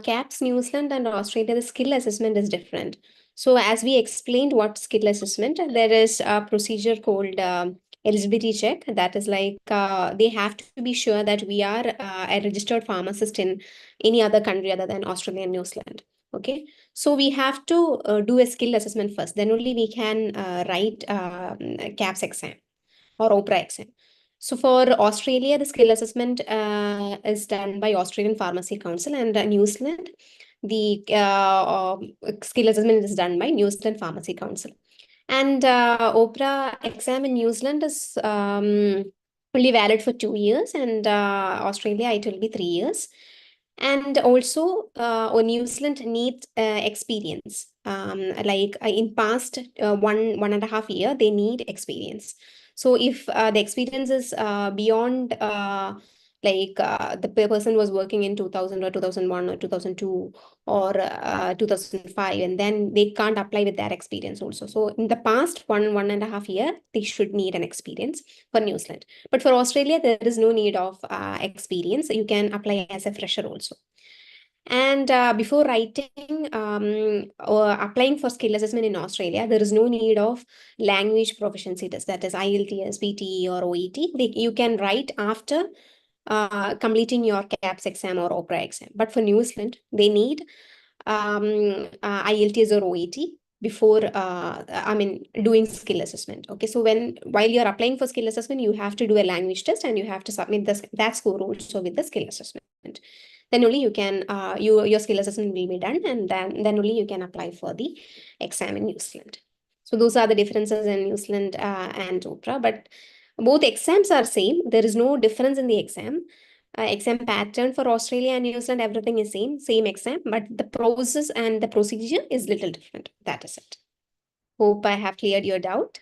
CAPS New Zealand and Australia, the skill assessment is different. So as we explained what skill assessment, there is a procedure called eligibility check. That is like they have to be sure that we are a registered pharmacist in any other country other than Australia and New Zealand. Okay, so we have to do a skill assessment first. Then only we can write CAPS exam or OPRA exam. So for Australia, the skill assessment is done by Australian Pharmacy Council, and New Zealand, the skill assessment is done by New Zealand Pharmacy Council. And OPRA exam in New Zealand is only valid for 2 years, and Australia it will be 3 years. And also, New Zealand needs experience. Like in past 1.5 year, they need experience. So if the experience is beyond the person was working in 2000 or 2001 or 2002 or 2005, and then they can't apply with that experience also. So in the past 1.5 year, they should need an experience for New Zealand. But for Australia, there is no need of experience. You can apply as a fresher also. And before writing or applying for skill assessment in Australia, there is no need of language proficiency test, that is IELTS, PTE, or OET. You can write after completing your CAPS exam or OPRA exam. But for New Zealand, they need IELTS or OET before doing skill assessment. Okay, so while you're applying for skill assessment, you have to do a language test and you have to submit that score also with the skill assessment. Then only you can your skill assessment will be done, and then only you can apply for the exam in New Zealand. So those are the differences in New Zealand and OPRA, but both exams are same. There is no difference in the exam. Exam pattern for Australia and New Zealand, everything is same exam, but the process and the procedure is little different. That is it. Hope I have cleared your doubt.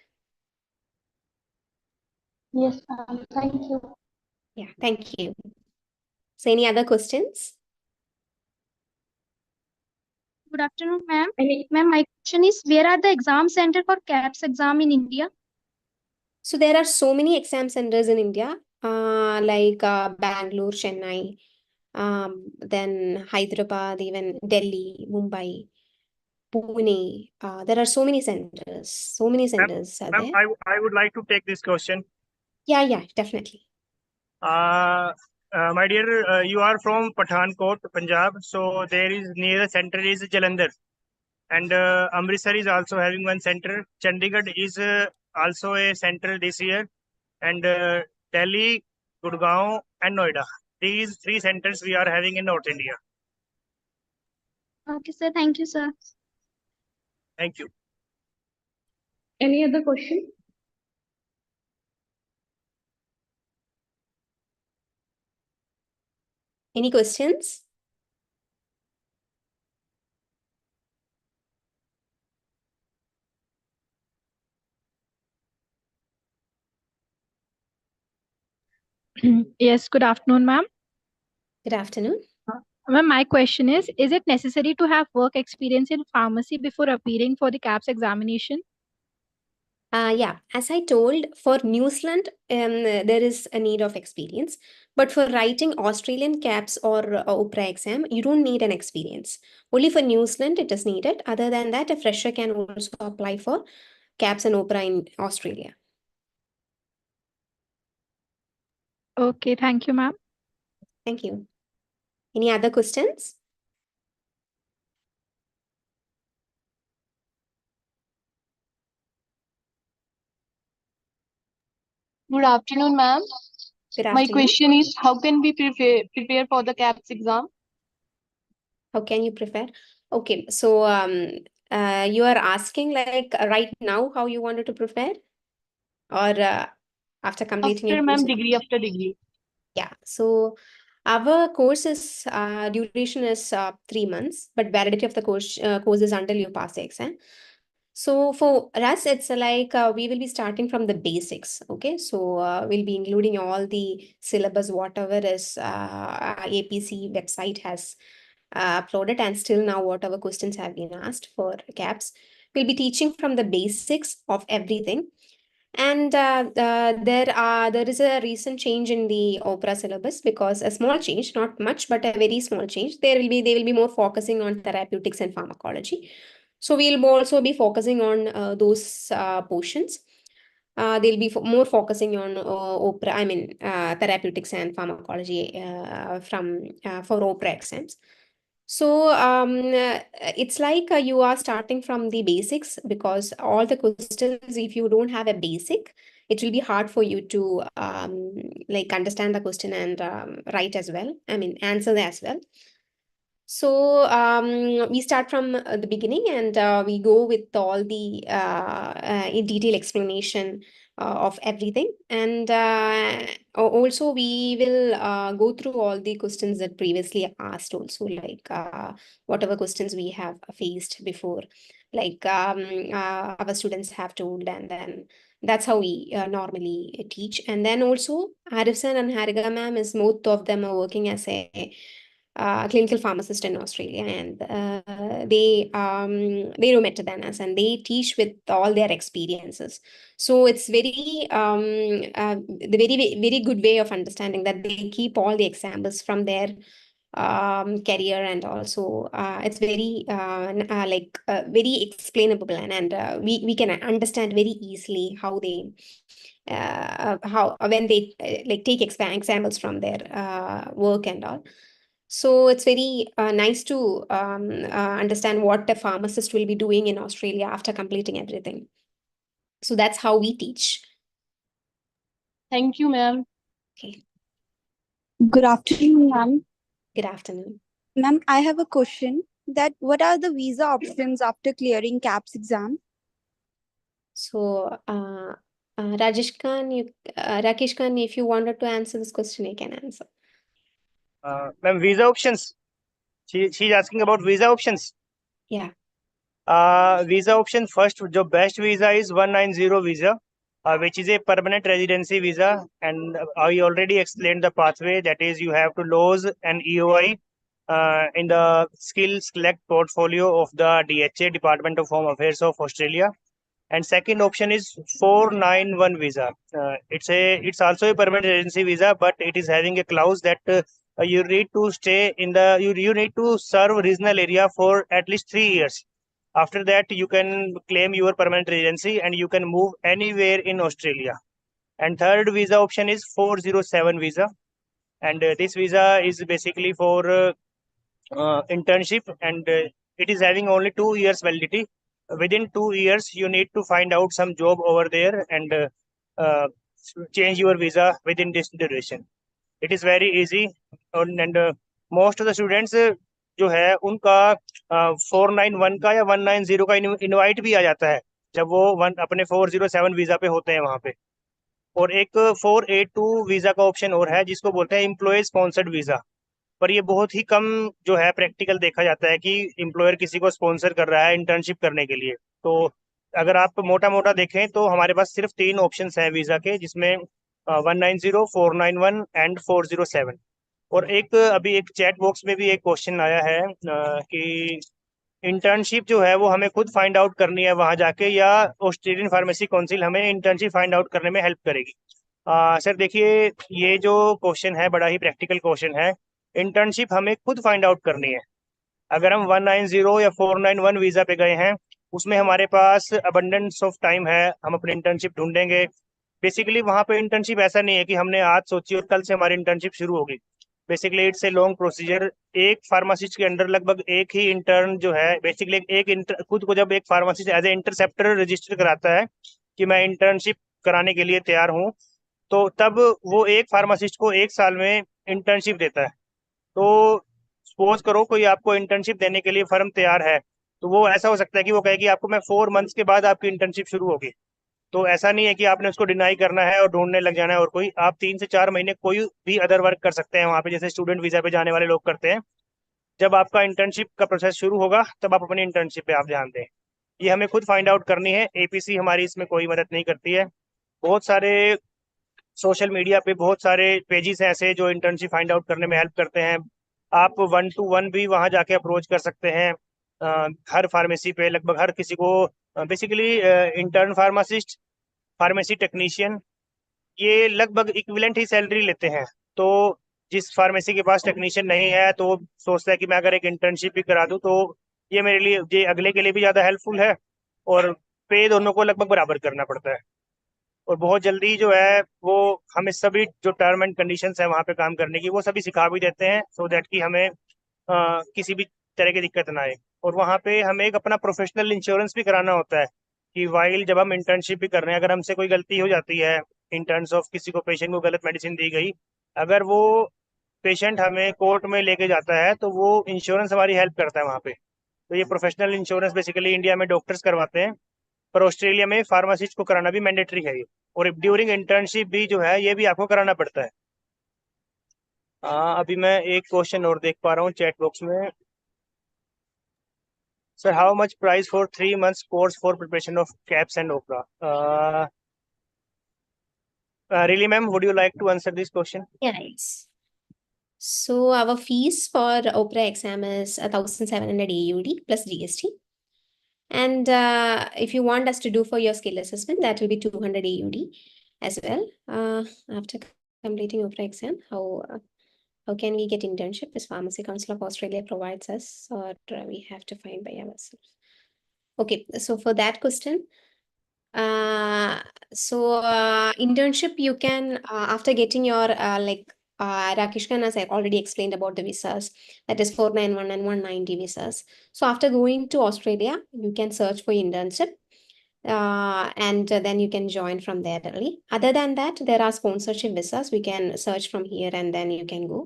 Yes, ma'am. Thank you. Yeah, thank you. So any other questions? Good afternoon, ma'am. Ma'am, my question is, where are the exam center for CAPS exam in India? So there are so many exam centers in India, like Bangalore, Chennai, then Hyderabad, even Delhi, Mumbai, Pune. There are so many centers. So many centers are Ma'am, there. I would like to take this question. Yeah, definitely. My dear, you are from Pathankot, Punjab. So there is near the center is Jalandhar, and Amritsar is also having one center. Chandigarh is also a center this year, and Delhi, Gurgaon, and Noida. These three centers we are having in North India. Okay, sir. Thank you, sir. Thank you. Any other question? Any questions? Yes, good afternoon, ma'am. Good afternoon. Ma'am, my question is it necessary to have work experience in pharmacy before appearing for the CAPS examination? Yeah, as I told, for New Zealand, there is a need of experience. But for writing Australian CAPS or OPRA exam, you don't need an experience. Only for New Zealand, it is needed. Other than that, a fresher can also apply for CAPS and OPRA in Australia. Okay, thank you, ma'am. Thank you. Any other questions? Good afternoon, ma'am. Good My afternoon. question is, how can we prepare for the CAPS exam? How can you prepare? Okay, so you are asking like right now how you wanted to prepare, or after completing your After ma'am, course? degree after degree. Yeah, so our course's duration is 3 months, but validity of the course is until you pass the exam. So for us, it's like we will be starting from the basics. Okay, so we'll be including all the syllabus, whatever is APC website has uploaded, and still now whatever questions have been asked for CAPS. We'll be teaching from the basics of everything. And there is a recent change in the OPRA syllabus, because a small change, not much, but a very small change. They will be more focusing on therapeutics and pharmacology. So we'll also be focusing on those portions. They'll be more focusing on OPRA, I mean therapeutics and pharmacology for OPRA exams. So it's like you are starting from the basics, because all the questions, if you don't have a basic, it will be hard for you to like understand the question and write as well. I mean, answer as well. So we start from the beginning, and we go with all the in detail explanation of everything. And also we will go through all the questions that previously asked also, like whatever questions we have faced before, like our students have told, and then that's how we normally teach. And then also Harrison and Hariga ma'am, is both of them are working as a clinical pharmacist in Australia, and they know better than us, and they teach with all their experiences. So it's very the very good way of understanding, that they keep all the examples from their career, and also it's very very explainable, and we can understand very easily how they how when they like take examples from their work and all. So it's very nice to understand what a pharmacist will be doing in Australia after completing everything. So that's how we teach. Thank you, ma'am. Okay. Good afternoon, ma'am. Good afternoon. Ma'am, I have a question that what are the visa options after clearing CAPS exam? So Rajesh Khan, Rakesh Khan, if you wanted to answer this question, you can answer. Ma'am, visa options. She's asking about visa options. Yeah. Visa option first, the best visa is 190 visa, which is a permanent residency visa. And I already explained the pathway. That is, you have to lose an EOI in the skill select portfolio of the DHA, Department of Home Affairs of Australia. And second option is 491 visa. It's also a permanent residency visa, but it is having a clause that you need to stay in the you need to serve regional area for at least 3 years. After that, you can claim your permanent residency and you can move anywhere in Australia. And third visa option is 407 visa, and this visa is basically for internship, and it is having only 2 years validity. Within 2 years, you need to find out some job over there and change your visa within this duration. It is very easy, and most of the students जो है उनका 491 का या 190 का invite भी आ जाता है जब वो अपने 407 वीजा पे होते हैं वहां पे। और एक 482 वीजा का ऑप्शन और है जिसको बोलते हैं एम्प्लॉय स्पॉन्सर्ड वीजा, पर ये बहुत ही कम जो है प्रैक्टिकल देखा जाता है कि एम्प्लॉयर किसी को स्पॉन्सर कर रहा है इंटर्नशिप करने के लिए। तो अगर आप मोटा मोटा देखें तो हमारे पास सिर्फ 3 ऑप्शंस हैं वीजा के, जिसमें 190, 491 एंड 407। और एक अभी एक चैट बॉक्स में भी एक क्वेश्चन आया है कि इंटर्नशिप जो है वो हमें खुद फाइंड आउट करनी है वहां जाके, या ऑस्ट्रेलियन फार्मेसी काउंसिल हमें इंटर्नशिप फाइंड आउट करने में हेल्प करेगी। सर देखिए, ये जो क्वेश्चन है बड़ा ही प्रैक्टिकल क्वेश्चन है। इंटर्नशिप हमें खुद फाइंड आउट करनी है। अगर हम 190 या 491 वीजा पे गए हैं, उसमें हमारे पास अबंडेंस ऑफ टाइम है, हम अपनी इंटर्नशिप ढूंढेंगे। बेसिकली वहां पे इंटर्नशिप ऐसा नहीं है कि हमने आज सोची और कल से हमारी इंटर्नशिप शुरू होगी। Basically it's a long procedure. एक फार्मासिस्ट के अंडर लगभग एक ही इंटर्न जो है, बेसिकली खुद को जब एक pharmacist as a interceptor register कराता है कि मैं इंटर्नशिप कराने के लिए तैयार हूँ, तो तब वो एक फार्मासिस्ट को 1 साल में इंटर्नशिप देता है। तो सपोज करो कोई आपको इंटर्नशिप देने के लिए फर्म तैयार है, तो वो ऐसा हो सकता है कि वो कहे कि आपको मैं 4 मंथ्स के बाद आपकी इंटर्नशिप शुरू होगी। तो ऐसा नहीं है कि आपने उसको डिनाई करना है और ढूंढने लग जाना है, और कोई आप 3 से 4 महीने कोई भी अदर वर्क कर सकते हैं वहाँ पे, जैसे स्टूडेंट वीजा पे जाने वाले लोग करते हैं। जब आपका इंटर्नशिप का प्रोसेस शुरू होगा तब आप अपनी इंटर्नशिप पे आप ध्यान दें। ये हमें खुद फाइंड आउट करनी है, एपीसी हमारी इसमें कोई मदद नहीं करती है। बहुत सारे सोशल मीडिया पे बहुत सारे पेजेस हैं ऐसे जो इंटर्नशिप फाइंड आउट करने में हेल्प करते हैं। आप 1 to 1 भी वहाँ जाके अप्रोच कर सकते हैं। हर फार्मेसी पे लगभग हर किसी को basically intern pharmacist, pharmacy technician, ये लगभग इक्विवेलेंट ही सैलरी लेते हैं। तो जिस फार्मेसी के पास टेक्नीशियन नहीं है तो वो सोचता है कि मैं अगर एक इंटर्नशिप भी करा दूं तो ये मेरे लिए, ये अगले के लिए भी ज़्यादा हेल्पफुल है, और पे दोनों को लगभग बराबर करना पड़ता है। और बहुत जल्दी जो है वो हमें सभी जो टर्म एंड कंडीशंस है वहाँ पे काम करने की वो सभी सिखा भी देते हैं, सो दैट कि हमें किसी भी तरह की दिक्कत ना आए। और वहाँ पे हमें एक अपना प्रोफेशनल इंश्योरेंस भी कराना होता है कि वाइल जब हम इंटर्नशिप भी कर रहे हैं, अगर हमसे कोई गलती हो जाती है इन टर्म्स ऑफ किसी को, पेशेंट को गलत मेडिसिन दी गई, अगर वो पेशेंट हमें कोर्ट में लेके जाता है तो वो इंश्योरेंस हमारी हेल्प करता है वहाँ पे। तो ये प्रोफेशनल इंश्योरेंस बेसिकली इंडिया में डॉक्टर्स करवाते हैं, पर ऑस्ट्रेलिया में फार्मासिस्ट को कराना भी मैंडेटरी है ये, और ड्यूरिंग इंटर्नशिप भी जो है ये भी आपको कराना पड़ता है। अभी मैं एक क्वेश्चन और देख पा रहा हूँ चैट बॉक्स में। Sir, how much price for 3 months course for preparation of KAPS and OPRA? Really, ma'am, would you like to answer this question? Yeah, yes. So our fees for OPRA exam is 1,700 AUD plus GST. And if you want us to do for your skill assessment, that will be 200 AUD as well. After completing OPRA exam, how can we get internship? This Pharmacy Council of Australia provides us, or we have to find by ourselves? Okay, so for that question, internship you can after getting your Rakesh Khan has already explained about the visas, that is 491 and 190 visas. So after going to Australia, you can search for internship, and then you can join from there only. Other than that, there are sponsorship visas. We can search from here and then you can go.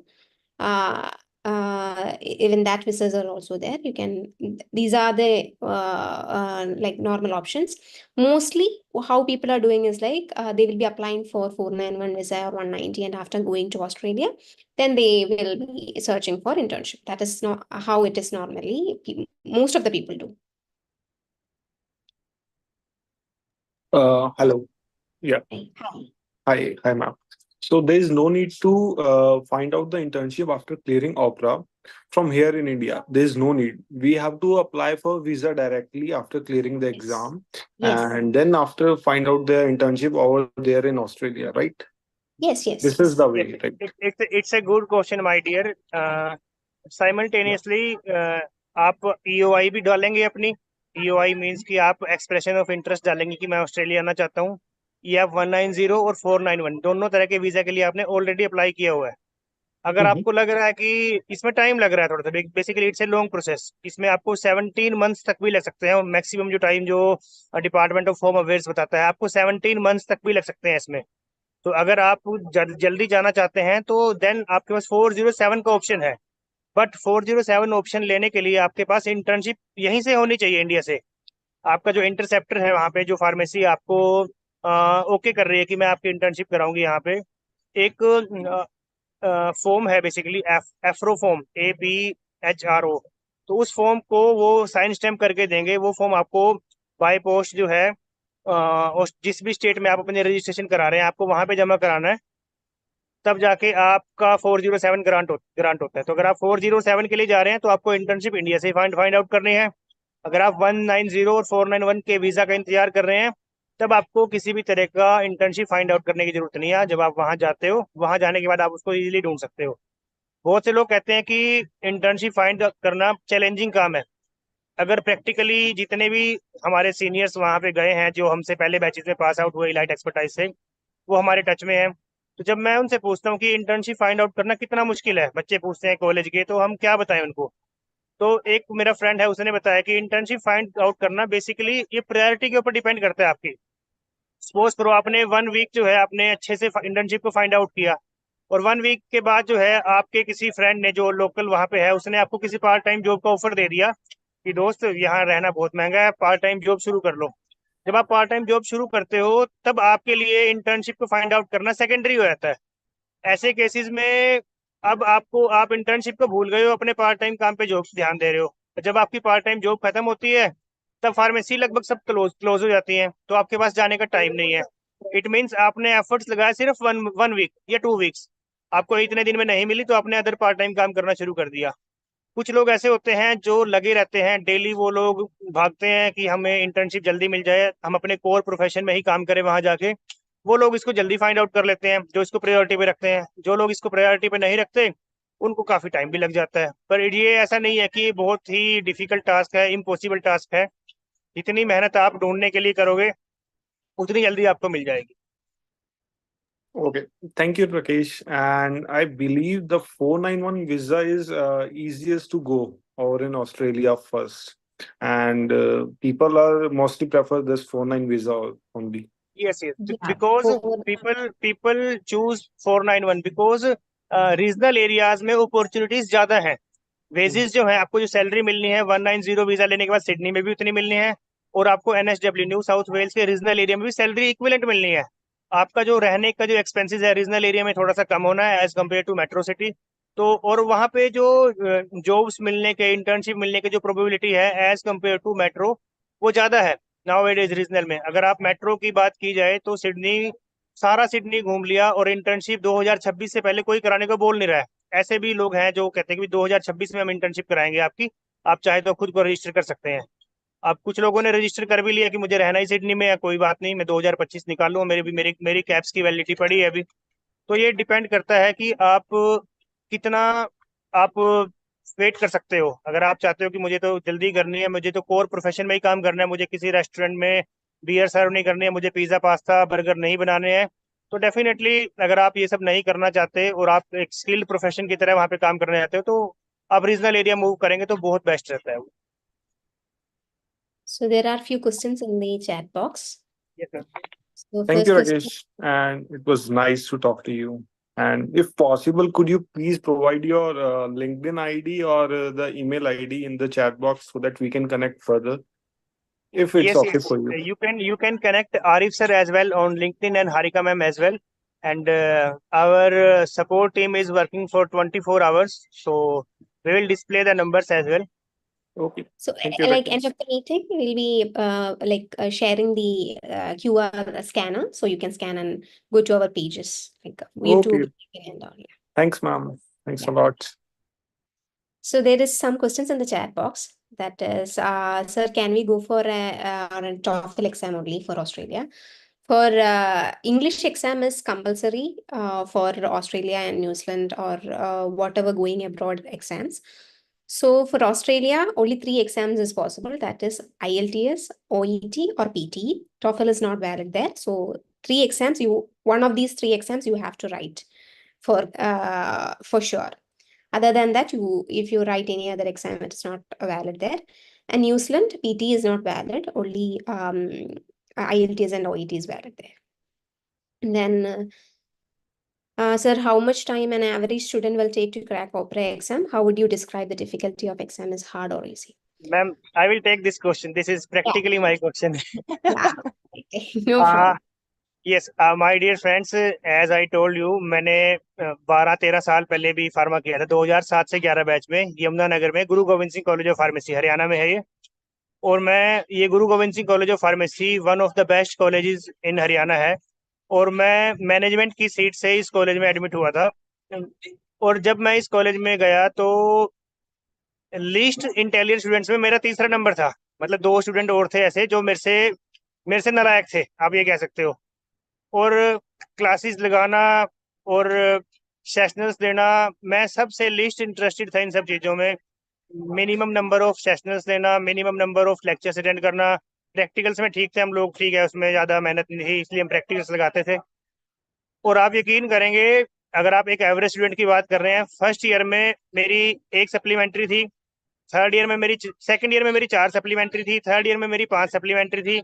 Even that visas are also there. You can, these are the like normal options. Mostly how people are doing is like they will be applying for 491 visa or 190, and after going to Australia, then they will be searching for internship. That is not how it is normally. Most of the people do. Hello. Yeah. Hi, ma'am. So there is no need to find out the internship after clearing OPRA from here in India. There is no need. We have to apply for visa directly after clearing the exam, and then after find out the internship over there in Australia, right? Yes. This is the way, right? It's a good question, my dear. Simultaneously, आप EOI भी डालेंगे अपनी। EOI means कि आप expression of interest डालेंगे कि मैं Australia आना चाहता हूँ। ये आप 190 और 491 दोनों तरह के वीजा के लिए आपने ऑलरेडी अप्लाई किया हुआ है। अगर आपको लग रहा है कि इसमें टाइम लग रहा है थोड़ा सा, basically it's a long process, इसमें आपको 17 मंथ्स तक भी लग सकते हैं, और मैक्सिमम जो टाइम जो डिपार्टमेंट ऑफ होम अफेयर्स बताता है आपको 17 मंथ्स तक भी लग सकते हैं इसमें। तो अगर आप जल्दी जाना चाहते हैं तो देन आपके पास 407 का ऑप्शन है, बट 407 ऑप्शन लेने के लिए आपके पास इंटर्नशिप यहीं से होनी चाहिए इंडिया से। आपका जो इंटरसेप्टर है वहाँ पे जो फार्मेसी आपको ओके कर रही है कि मैं आपकी इंटर्नशिप कराऊंगी, यहाँ पे एक फॉर्म है बेसिकली एफ्रो फॉर्म, APHRO। तो उस फॉर्म को वो साइन स्टैम्प करके देंगे। वो फॉर्म आपको बाय पोस्ट जो है और जिस भी स्टेट में आप अपने रजिस्ट्रेशन करा रहे हैं आपको वहाँ पे जमा कराना है, तब जाके आपका 407 ग्रांट होता है। तो अगर आप 407 के लिए जा रहे हैं तो आपको इंटर्नशिप इंडिया से फाइंड आउट करनी है। अगर आप 190 और 491 के वीज़ा का इंतजार कर रहे हैं तब आपको किसी भी तरह का इंटर्नशिप फाइंड आउट करने की जरूरत नहीं है। जब आप वहाँ जाते हो, वहाँ जाने के बाद आप उसको इजीली ढूंढ सकते हो। बहुत से लोग कहते हैं कि इंटर्नशिप फाइंड करना चैलेंजिंग काम है। अगर प्रैक्टिकली जितने भी हमारे सीनियर्स वहाँ पे गए हैं जो हमसे पहले बैचेस में पास आउट हुए इलाइट एक्सपर्टाइज से, वो हमारे टच में हैं, तो जब मैं उनसे पूछता हूँ कि इंटर्नशिप फाइंड आउट करना कितना मुश्किल है, बच्चे पूछते हैं कॉलेज के, तो हम क्या बताएं उनको। तो एक मेरा फ्रेंड है, उसने बताया कि इंटर्नशिप फाइंड आउट करना बेसिकली ये प्रायोरिटी के ऊपर डिपेंड करता है आपकी। सपोज करो आपने 1 वीक जो है आपने अच्छे से इंटर्नशिप को फाइंड आउट किया, और 1 वीक के बाद जो है आपके किसी फ्रेंड ने जो लोकल वहाँ पे है उसने आपको किसी पार्ट टाइम जॉब का ऑफर दे दिया कि दोस्त यहाँ रहना बहुत महंगा है, पार्ट टाइम जॉब शुरू कर लो। जब आप पार्ट टाइम जॉब शुरू करते हो तब आपके लिए इंटर्नशिप को फाइंड आउट करना सेकेंडरी हो जाता है। ऐसे केसेस में अब आप इंटर्नशिप को भूल गए हो, अपने पार्ट टाइम काम पे जॉब ध्यान दे रहे हो। जब आपकी पार्ट टाइम जॉब खत्म होती है तब फार्मेसी लगभग सब क्लोज हो जाती है, तो आपके पास जाने का टाइम नहीं है। इट मीन्स आपने एफर्ट्स लगाया सिर्फ वन वीक या 2 वीक्स, आपको इतने दिन में नहीं मिली तो आपने अदर पार्ट टाइम काम करना शुरू कर दिया। कुछ लोग ऐसे होते हैं जो लगे रहते हैं डेली, वो लोग भागते हैं कि हमें इंटर्नशिप जल्दी मिल जाए, हम अपने कोर प्रोफेशन में ही काम करें वहां जाके। वो लोग इसको जल्दी फाइंड आउट कर लेते हैं जो इसको प्रायोरिटी पे रखते हैं। जो लोग इसको प्रायोरिटी पे नहीं रखते उनको काफी टाइम भी लग जाता है। पर ये ऐसा नहीं है कि ये बहुत ही डिफिकल्ट टास्क है, इम्पॉसिबल टास्क है। जितनी मेहनत आप ढूंढने के लिए करोगे उतनी जल्दी आपको मिल जाएगी। Okay, thank you, Rakesh. And I believe the 491 visa is easiest to go over in Australia first. And people are mostly prefer this 49 visa only. Yes, yes. Yeah. Because people choose 491 because regional areas में opportunities ज्यादा हैं। Wages जो है आपको जो salary मिलनी है 190 visa लेने के बाद सिडनी में भी उतनी मिलनी है, और आपको NSW न्यू साउथ वेल्स के रीजनल एरिया में भी सैलरी इक्विवेलेंट मिलनी है। आपका जो रहने का जो एक्सपेंसेस है रीजनल एरिया में थोड़ा सा कम होना है as compare to metro city. तो और वहाँ पे जो जॉब्स मिलने के, इंटर्नशिप मिलने की जो प्रोबेबिलिटी है एज कम्पेयर टू मेट्रो वो ज्यादा है नाउ एडेज रीजनल में। अगर आप मेट्रो की बात की जाए तो सिडनी, सारा सिडनी घूम लिया और इंटर्नशिप 2026 से पहले कोई कराने को बोल नहीं रहा है। ऐसे भी लोग हैं जो कहते हैं कि 2026 में हम इंटर्नशिप कराएंगे आपकी, आप चाहे तो खुद को रजिस्टर कर सकते हैं। अब कुछ लोगों ने रजिस्टर कर भी लिया कि मुझे रहना ही सिडनी में है, कोई बात नहीं, मैं 2025 निकाल लूँ, मेरी कैप्स की वैलिडिटी पड़ी है अभी। तो ये डिपेंड करता है कि आप कितना आप वेट कर सकते हो। अगर आप चाहते हो कि मुझे तो जल्दी करनी है, मुझे तो कोर प्रोफेशन में ही काम करना है, मुझे किसी रेस्टोरेंट में बियर सर्व नहीं करनी है, मुझे पिज्ज़ा पास्ता बर्गर नहीं बनाने हैं, तो डेफिनेटली अगर आप ये सब नहीं करना चाहते और आप एक स्किल्ड प्रोफेशन की तरह वहाँ पे काम करना चाहते हो तो आप रीजनल एरिया मूव करेंगे तो बहुत बेस्ट रहता है वो। So there are few questions in the chat box. Yes, sir. So Thank you, first question. Rakesh. And it was nice to talk to you. And if possible, could you please provide your LinkedIn ID or the email ID in the chat box so that we can connect further, if it's Yes, okay yes. for you? You can connect Arif sir as well on LinkedIn and Harika ma'am as well. And our support team is working for 24 hours, so we will display the numbers as well. Okay. So Thank you, like Rakesh. end of the meeting, we'll be sharing the QR scanner, so you can scan and go to our pages like YouTube Okay. and all. Yeah. Thanks, ma'am. Thanks Yeah. a lot. So there is some questions in the chat box. That is, sir, can we go for a TOEFL exam only for Australia? For English exam is compulsory for Australia and New Zealand or whatever going abroad exams. So for Australia, only 3 exams is possible. That is IELTS, OET or PTE. TOEFL is not valid there. So 3 exams, one of these 3 exams you have to write for sure. Other than that, if you write any other exam, it is not valid there. And New Zealand, PT is not valid. Only IELTS and OET is valid there. And then, sir, how much time an average student will take to crack OPRA exam? How would you describe the difficulty of exam is hard or easy? Ma'am, I will take this question. This is practically my question. Yeah. No problem. Yes, my dear friends, as I told you, मैंने 12-13 साल पहले भी pharma किया था, 2007 से 11 batch में यमुनानगर में गुरु Govind Singh college of pharmacy Haryana में है ये। और मैं ये गुरु Govind Singh college of pharmacy one of the best colleges in Haryana है, और मैं मैनेजमेंट की सीट से इस कॉलेज में एडमिट हुआ था। और जब मैं इस कॉलेज में गया तो लीस्ट इंटेलिजेंट स्टूडेंट्स में मेरा तीसरा नंबर था। मतलब 2 स्टूडेंट और थे ऐसे जो मेरे से नालायक थे, आप ये कह सकते हो। और क्लासेस लगाना और सेशनल्स देना, मैं सबसे लीस्ट इंटरेस्टेड था इन सब चीज़ों में। मिनिमम नंबर ऑफ सेशनल्स लेना, minimum number of lectures attend करना। प्रैक्टिकल्स में ठीक थे हम लोग, ठीक है, उसमें ज़्यादा मेहनत नहीं थी इसलिए हम प्रैक्टिकल्स लगाते थे। और आप यकीन करेंगे, अगर आप एक एवरेज स्टूडेंट की बात कर रहे हैं, फर्स्ट ईयर में मेरी 1 सप्लीमेंट्री थी, सेकंड ईयर में मेरी 4 सप्लीमेंट्री थी, थर्ड ईयर में मेरी 5 सप्लीमेंट्री थी,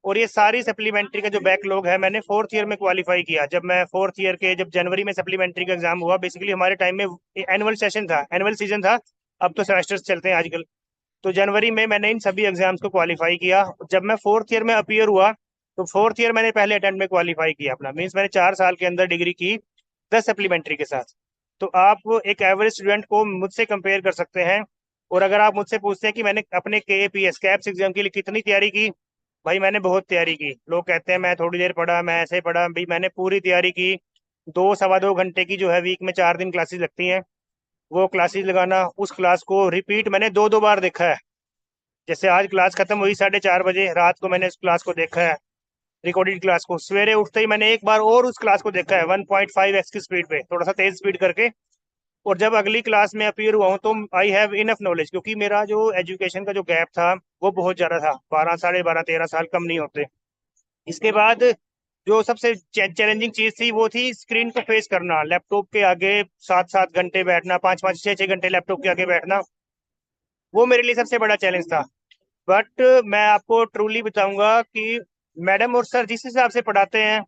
और ये सारी सप्लीमेंट्री का जो बैकलॉग है मैंने 4th ईयर में क्वालिफाई किया। जब मैं 4th ईयर के जब जनवरी में सप्लीमेंट्री का एग्जाम हुआ, बेसिकली हमारे टाइम में एनुअल सेशन था, एनुअल सीजन था, अब तो सेमेस्टर्स चलते हैं आजकल। तो जनवरी में मैंने इन सभी एग्जाम्स को क्वालिफाई किया। जब मैं 4th ईयर में अपीयर हुआ तो 4th ईयर मैंने पहले अटेम्प्ट में क्वालिफाई किया अपना, मीन्स मैंने 4 साल के अंदर डिग्री की 10 सप्लीमेंट्री के साथ। तो आप एक एवरेज स्टूडेंट को मुझसे कंपेयर कर सकते हैं। और अगर आप मुझसे पूछते हैं कि मैंने अपने KAPS कैप्स एग्जाम के लिए कितनी तैयारी की, भाई मैंने बहुत तैयारी की। लोग कहते हैं मैं थोड़ी देर पढ़ा, मैं ऐसे पढ़ा, भाई मैंने पूरी तैयारी की। 2 सवा 2 घंटे की जो है वीक में 4 दिन क्लासेस लगती हैं, वो क्लासेस लगाना, उस क्लास को रिपीट मैंने 2 2 बार देखा है। जैसे आज क्लास खत्म हुई 4:30 बजे, रात को मैंने उस क्लास को देखा है, रिकॉर्डेड क्लास को। सवेरे उठते ही मैंने एक बार और उस क्लास को देखा है 1.5x की स्पीड पे, थोड़ा सा तेज स्पीड करके। और जब अगली क्लास में अपीयर हुआ हूँ तो आई हैव इनफ नॉलेज, क्योंकि मेरा जो एजुकेशन का जो गैप था वो बहुत ज़्यादा था, 12 12.5 13 साल कम नहीं होते। इसके बाद जो सबसे चैलेंजिंग चीज़ थी वो थी स्क्रीन को फेस करना, लैपटॉप के आगे 7 7 घंटे बैठना, 5 5 6 6 घंटे लैपटॉप के आगे बैठना, वो मेरे लिए सबसे बड़ा चैलेंज था। बट मैं आपको ट्रूली बताऊंगा कि मैडम और सर जिस हिसाब से पढ़ाते हैं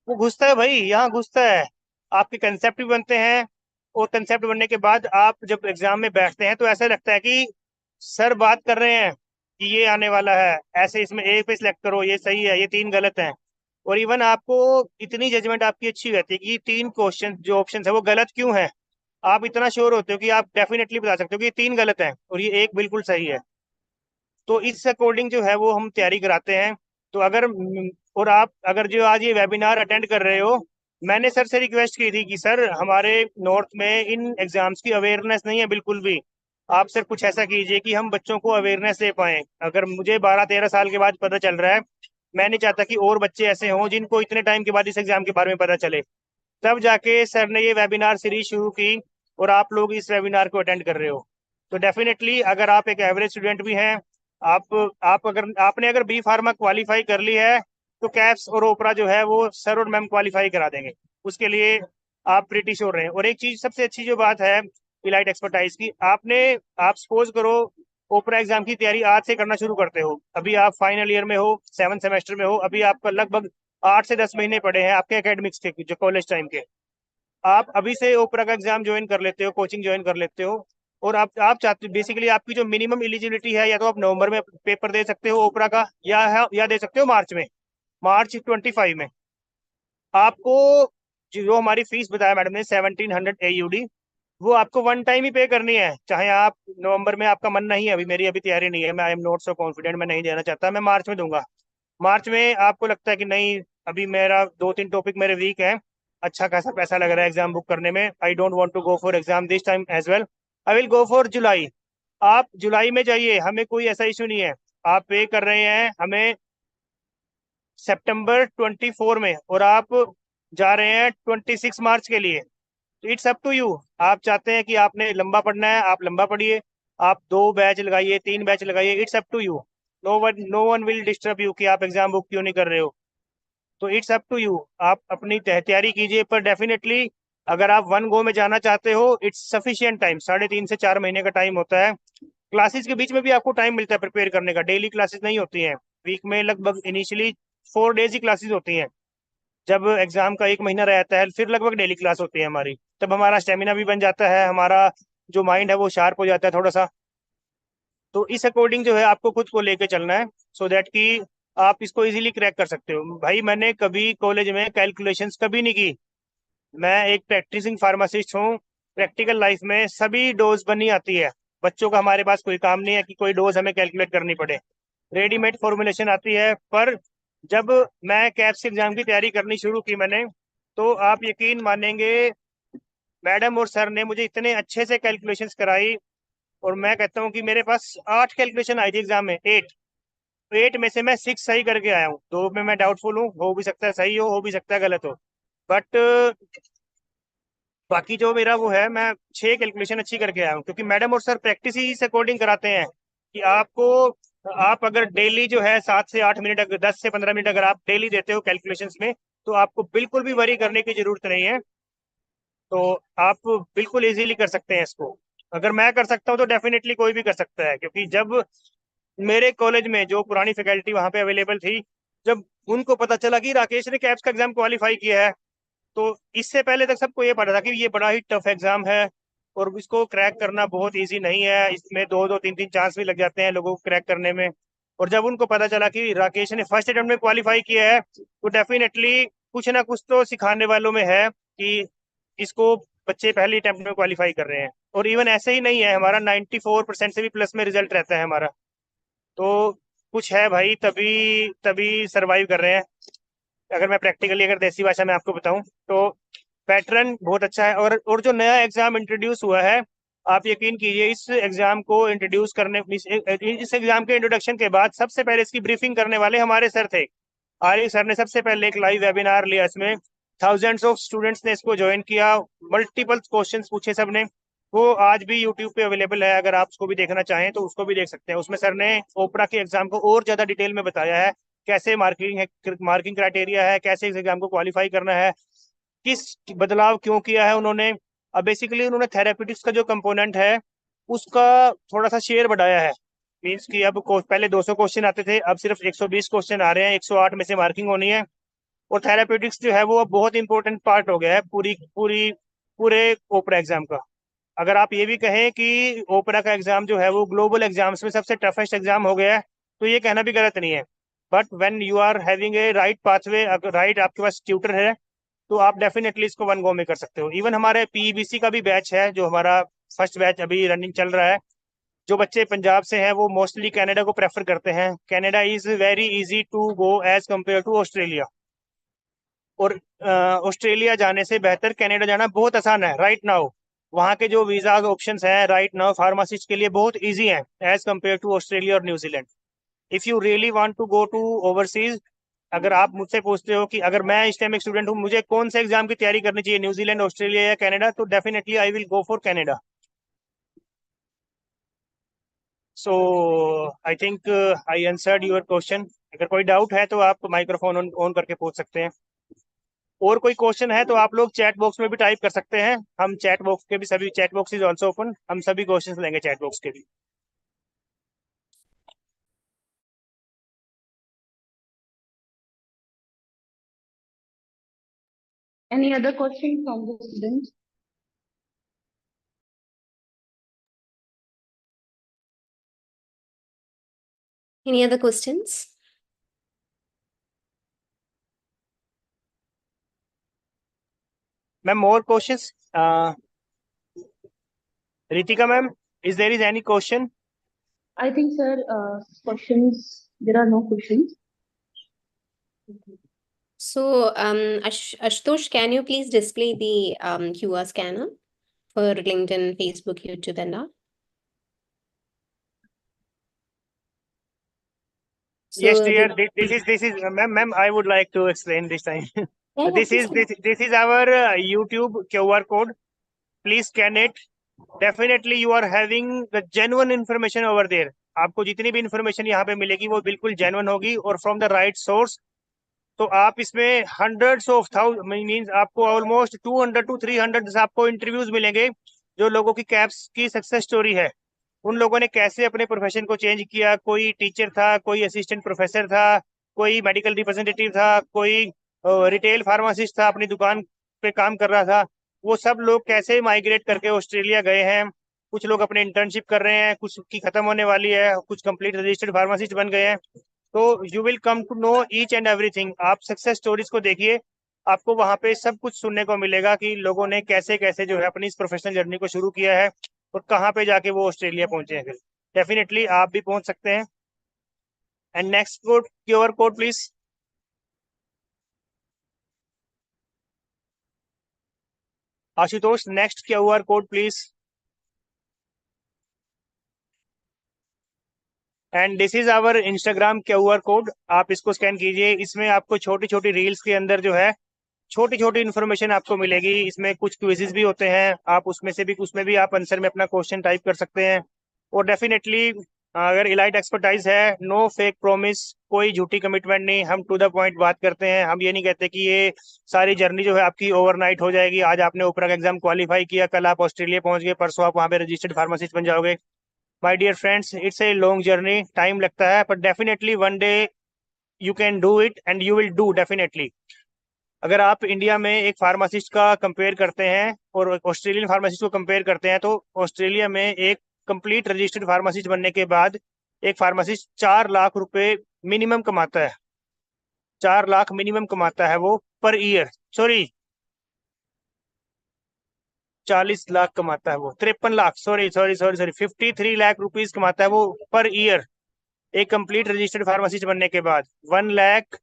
वो घुसता है भाई, यहाँ घुसता है। आपके कंसेप्ट भी बनते हैं, और कंसेप्ट बनने के बाद आप जब एग्जाम में बैठते हैं तो ऐसा लगता है कि सर बात कर रहे हैं कि ये आने वाला है, ऐसे इसमें ए पे सिलेक्ट करो, ये सही है, ये 3 गलत हैं। और इवन आपको इतनी जजमेंट आपकी अच्छी रहती है कि 3 क्वेश्चन जो ऑप्शन है वो गलत क्यों है, आप इतना श्योर होते हो कि आप डेफिनेटली बता सकते हो कि ये 3 गलत हैं और ये एक बिल्कुल सही है। तो इस अकॉर्डिंग जो है वो हम तैयारी कराते हैं। तो अगर और आप अगर जो आज ये वेबिनार अटेंड कर रहे हो, मैंने सर से रिक्वेस्ट की थी कि सर हमारे नॉर्थ में इन एग्जाम्स की अवेयरनेस नहीं है बिल्कुल भी, आप सर कुछ ऐसा कीजिए कि हम बच्चों को अवेयरनेस दे पाएँ। अगर मुझे 12 13 साल के बाद पता चल रहा है, मैं नहीं चाहता कि और बच्चे ऐसे हों जिनको इतने टाइम के बाद इस एग्जाम के बारे में पता चले। तब जाके सर ने ये वेबिनार सीरीज शुरू की और आप लोग इस वेबिनार को अटेंड कर रहे हो। तो डेफिनेटली अगर आप एक एवरेज स्टूडेंट भी हैं, आप अगर आपने अगर बी फार्मा क्वालिफाई कर ली है तो कैप्स और ओपरा जो है वो सर और मैम क्वालिफाई करा देंगे, उसके लिए आप प्रीटी श्योर रहें। और एक चीज सबसे अच्छी जो बात है इलाइट एक्सपर्टाइज की, आप सपोज करो ओपरा एग्जाम की तैयारी आज से करना शुरू करते हो, अभी आप फाइनल ईयर में हो, 7th सेमेस्टर में हो, अभी आपका लगभग 8 से 10 महीने पड़े हैं आपके एकेडमिक्स के जो कॉलेज टाइम के। आप अभी से ओपरा का एग्जाम ज्वाइन कर लेते हो, कोचिंग ज्वाइन कर लेते हो, और आप चाहते बेसिकली आपकी जो मिनिमम एलिजिबिलिटी है, या तो आप नवंबर में पेपर दे सकते हो ओपरा का, या दे सकते हो मार्च में, मार्च 25 में। आपको जो हमारी फीस बताया मैडम ने 1700 AUD, वो आपको वन टाइम ही पे करनी है। चाहे आप नवंबर में, आपका मन नहीं है, अभी मेरी अभी तैयारी नहीं है, मैं I am not so confident, मैं नहीं देना चाहता, मैं मार्च में दूंगा। मार्च में आपको लगता है कि नहीं अभी मेरा 2 3 टॉपिक मेरे वीक है, अच्छा खासा पैसा लग रहा है एग्जाम बुक करने में, I don't want to go for exam this time as well, I will go for July. आप जुलाई में जाइए, हमें कोई ऐसा इशू नहीं है। आप पे कर रहे हैं हमें सितंबर 24 में और आप जा रहे हैं 26 मार्च के लिए, तो इट्स अप टू यू। आप चाहते हैं कि आपने लंबा पढ़ना है, आप लंबा पढ़िए, आप 2 बैच लगाइए, 3 बैच लगाइए, it's up to you. No one will disturb you कि आप एग्जाम बुक क्यों नहीं कर रहे हो। तो इट्स अप टू यू, आप अपनी तैयारी कीजिए, पर डेफिनेटली अगर आप वन गो में जाना चाहते हो, इट्स सफिशियंट टाइम, 3.5 से 4 महीने का टाइम होता है। क्लासेस के बीच में भी आपको टाइम मिलता है प्रिपेयर करने का, डेली क्लासेस नहीं होती हैं, वीक में लगभग इनिशियली 4 डेज ही क्लासेस होती हैं। जब एग्जाम का 1 महीना रहता है फिर लगभग डेली क्लास होती है हमारी, तब हमारा स्टेमिना भी बन जाता है, हमारा जो माइंड है वो शार्प हो जाता है थोड़ा सा। तो इस अकॉर्डिंग जो है आपको खुद को लेके चलना है, सो दैट कि आप इसको इजीली क्रैक कर सकते हो। भाई मैंने कभी कॉलेज में कैलकुलेशंस कभी नहीं की, मैं एक प्रैक्टिसिंग फार्मासिस्ट हूँ। प्रैक्टिकल लाइफ में सभी डोज बनी आती है, बच्चों का हमारे पास कोई काम नहीं है कि कोई डोज हमें कैलकुलेट करनी पड़े, रेडीमेड फॉर्मुलेशन आती है। पर जब मैं कैप्स एग्जाम की तैयारी करनी शुरू की मैंने, तो आप यकीन मानेंगे मैडम और सर ने मुझे इतने अच्छे से कैलकुलेशंस कराई, और मैं कहता हूँ कि मेरे पास 8 कैलकुलेशन आई थी एग्जाम में, 8 में से मैं 6 सही करके आया हूँ, 2 में मैं डाउटफुल हूँ, हो भी सकता है सही हो भी सकता है गलत हो। बट बाकी जो मेरा वो है, मैं 6 कैलकुलेशन अच्छी करके आया हूँ, क्योंकि मैडम और सर प्रैक्टिस ही इस अकॉर्डिंग कराते हैं कि आप अगर डेली जो है 7 से 8 मिनट, अगर 10 से 15 मिनट अगर आप डेली देते हो कैलकुलेशंस में, तो आपको बिल्कुल भी वरी करने की जरूरत नहीं है। तो आप बिल्कुल इजीली कर सकते हैं इसको। अगर मैं कर सकता हूँ तो डेफिनेटली कोई भी कर सकता है, क्योंकि जब मेरे कॉलेज में जो पुरानी फैकल्टी वहाँ पे अवेलेबल थी, जब उनको पता चला कि राकेश ने कैप्स का एग्जाम क्वालिफाई किया है, तो इससे पहले तक सबको ये पता था कि ये बड़ा ही टफ एग्जाम है और इसको क्रैक करना बहुत इजी नहीं है, इसमें 2-2 3-3 चांस भी लग जाते हैं लोगों को क्रैक करने में। और जब उनको पता चला कि राकेश ने फर्स्ट अटेम्प्ट में क्वालिफाई किया है, तो डेफिनेटली कुछ ना कुछ तो सिखाने वालों में है कि इसको बच्चे पहले अटेम्प्ट में क्वालिफाई कर रहे हैं। और इवन ऐसे ही नहीं है, हमारा 94% से भी प्लस में रिजल्ट रहता है हमारा। तो कुछ है भाई, तभी तभी सर्वाइव कर रहे हैं। अगर मैं प्रैक्टिकली अगर देसी भाषा में आपको बताऊं तो पैटर्न बहुत अच्छा है। और जो नया एग्जाम इंट्रोड्यूस हुआ है, आप यकीन कीजिए, इस एग्जाम को इंट्रोड्यूस करने इस एग्जाम के इंट्रोडक्शन के बाद सबसे पहले इसकी ब्रीफिंग करने वाले हमारे सर थे। आर्य सर ने सबसे पहले एक लाइव वेबिनार लिया, इसमें थाउजेंड्स ऑफ स्टूडेंट्स ने इसको ज्वाइन किया, मल्टीपल क्वेश्चंस पूछे सबने। वो आज भी यूट्यूब पे अवेलेबल है, अगर आप उसको भी देखना चाहें तो उसको भी देख सकते हैं। उसमें सर ने ओपरा के एग्जाम को और ज्यादा डिटेल में बताया है, कैसे मार्किंग क्राइटेरिया है, कैसे इस एग्जाम को क्वालिफाई करना है, किस बदलाव क्यों किया है उन्होंने। अब बेसिकली उन्होंने थेरेप्यूटिक्स का जो कंपोनेंट है उसका थोड़ा सा शेयर बढ़ाया है। मीन्स कि अब पहले 200 क्वेश्चन आते थे, अब सिर्फ 120 क्वेश्चन आ रहे हैं, 108 में से मार्किंग होनी है। और थेरेप्यूटिक्स जो है वो अब बहुत इंपॉर्टेंट पार्ट हो गया है पूरे ओपरा एग्जाम का। अगर आप ये भी कहें कि ओपरा का एग्जाम जो है वो ग्लोबल एग्जाम्स में सबसे टफेस्ट एग्जाम हो गया है, तो ये कहना भी गलत नहीं है। But when you are having a right pathway, अगर राइट आपके पास ट्यूटर है, तो आप डेफिनेटली इसको वन गो में कर सकते हो। इवन हमारे पीईबीसी का भी बैच है, जो हमारा फर्स्ट बैच अभी रनिंग चल रहा है। जो बच्चे पंजाब से हैं वो मोस्टली कनाडा को प्रेफर करते हैं। Canada is very easy to go as compare to Australia. और ऑस्ट्रेलिया जाने से बेहतर कनाडा जाना बहुत आसान है राइट नाउ। वहाँ के जो वीजा ऑप्शंस हैं राइट नाउ फार्मासिस्ट के लिए बहुत इजी हैं एज कम्पेयर टू ऑस्ट्रेलिया और New Zealand. If you really want to go to overseas, अगर आप मुझसे पूछते हो कि अगर मैं इस टाइम एक स्टूडेंट हूँ, मुझे कौन से एग्जाम की तैयारी करनी चाहिए, न्यूजीलैंड, ऑस्ट्रेलिया या कनाडा, तो definitely I will go for Canada. So I think I answered your question. अगर कोई डाउट है तो आप माइक्रोफोन ऑन करके पूछ सकते हैं। और कोई क्वेश्चन है तो आप लोग चैट बॉक्स में भी टाइप कर सकते हैं। हम चैट बॉक्स के भी सभी chat box is also open, हम सभी क्वेश्चंस लेंगे चैट बॉक्स के भी। Any other question from the students? Any other questions? Ma'am, more questions? Ritika ma'am, is there is any question? I think, sir, there are no questions. So, Ashutosh, can you please display the QR scanner for LinkedIn, Facebook, YouTube, and all? So Yes, dear. This is, ma'am. I would like to explain this time. This is our YouTube QR code. Please scan it. Definitely, you are having the genuine information over there. आपको जितनी भी information यहाँ पे मिलेगी वो बिल्कुल genuine होगी और फ्रॉम द राइट सोर्स। तो आप इसमें हंड्रेड्स ऑफ मीन्स आपको ऑलमोस्ट 200 to 300 आपको इंटरव्यूज मिलेंगे, जो लोगों की कैप्स की सक्सेस स्टोरी है। उन लोगों ने कैसे अपने प्रोफेशन को चेंज किया, कोई टीचर था, कोई असिस्टेंट प्रोफेसर था, कोई मेडिकल रिप्रेजेंटेटिव था, कोई रिटेल फार्मासिस्ट था, अपनी दुकान पे काम कर रहा था। वो सब लोग कैसे माइग्रेट करके ऑस्ट्रेलिया गए हैं। कुछ लोग अपने इंटर्नशिप कर रहे हैं, कुछ की खत्म होने वाली है, कुछ कंप्लीट रजिस्टर्ड फार्मासिस्ट बन गए हैं। तो you will come to know each and everything. आप सक्सेस स्टोरीज को देखिए, आपको वहां पे सब कुछ सुनने को मिलेगा कि लोगों ने कैसे कैसे जो है अपनी इस प्रोफेशनल जर्नी को शुरू किया है और कहाँ पे जाके वो ऑस्ट्रेलिया पहुंचे हैं। फिर डेफिनेटली आप भी पहुंच सकते हैं। And next code, QR code please. Ashutosh, next QR code please. And this is our Instagram QR code. आप इसको स्कैन कीजिए। इसमें आपको छोटी छोटी रील्स के अंदर जो है छोटी छोटी इन्फॉर्मेशन आपको मिलेगी। इसमें कुछ क्विजेस भी होते हैं, आप उसमें भी आप आंसर में अपना क्वेश्चन टाइप कर सकते हैं। और डेफिनेटली अगर इलाइट एक्सपर्टाइज है, नो फेक प्रॉमिस, कोई झूठी कमिटमेंट नहीं, हम टू द पॉइंट बात करते हैं। हम ये नहीं कहते कि ये सारी जर्नी जो है आपकी ओवरनाइट हो जाएगी। आज आपने ओपरा का एग्जाम क्वालिफाई किया, कल आप ऑस्ट्रेलिया पहुंच गए, परसों आप वहाँ पे रजिस्टर्ड फार्मासिस्ट बन जाओगे। My dear friends, it's a long journey, time लगता है, but definitely one day you can do it and you will do definitely. अगर आप इंडिया में एक फार्मासिस्ट का कंपेयर करते हैं और ऑस्ट्रेलियन फार्मासिस्ट को कंपेयर करते हैं, तो ऑस्ट्रेलिया में एक कंप्लीट रजिस्टर्ड फार्मासिस्ट बनने के बाद एक फार्मासिस्ट 4 लाख रुपए मिनिमम कमाता है। 4 लाख मिनिमम कमाता है वो पर ईयर, सॉरी 40 लाख कमाता है वो, 53 लाख, सॉरी 53 लाख रुपीज कमाता है वो पर ईयर एक कंप्लीट रजिस्टर्ड फार्मासिस्ट बनने के बाद। 1 lakh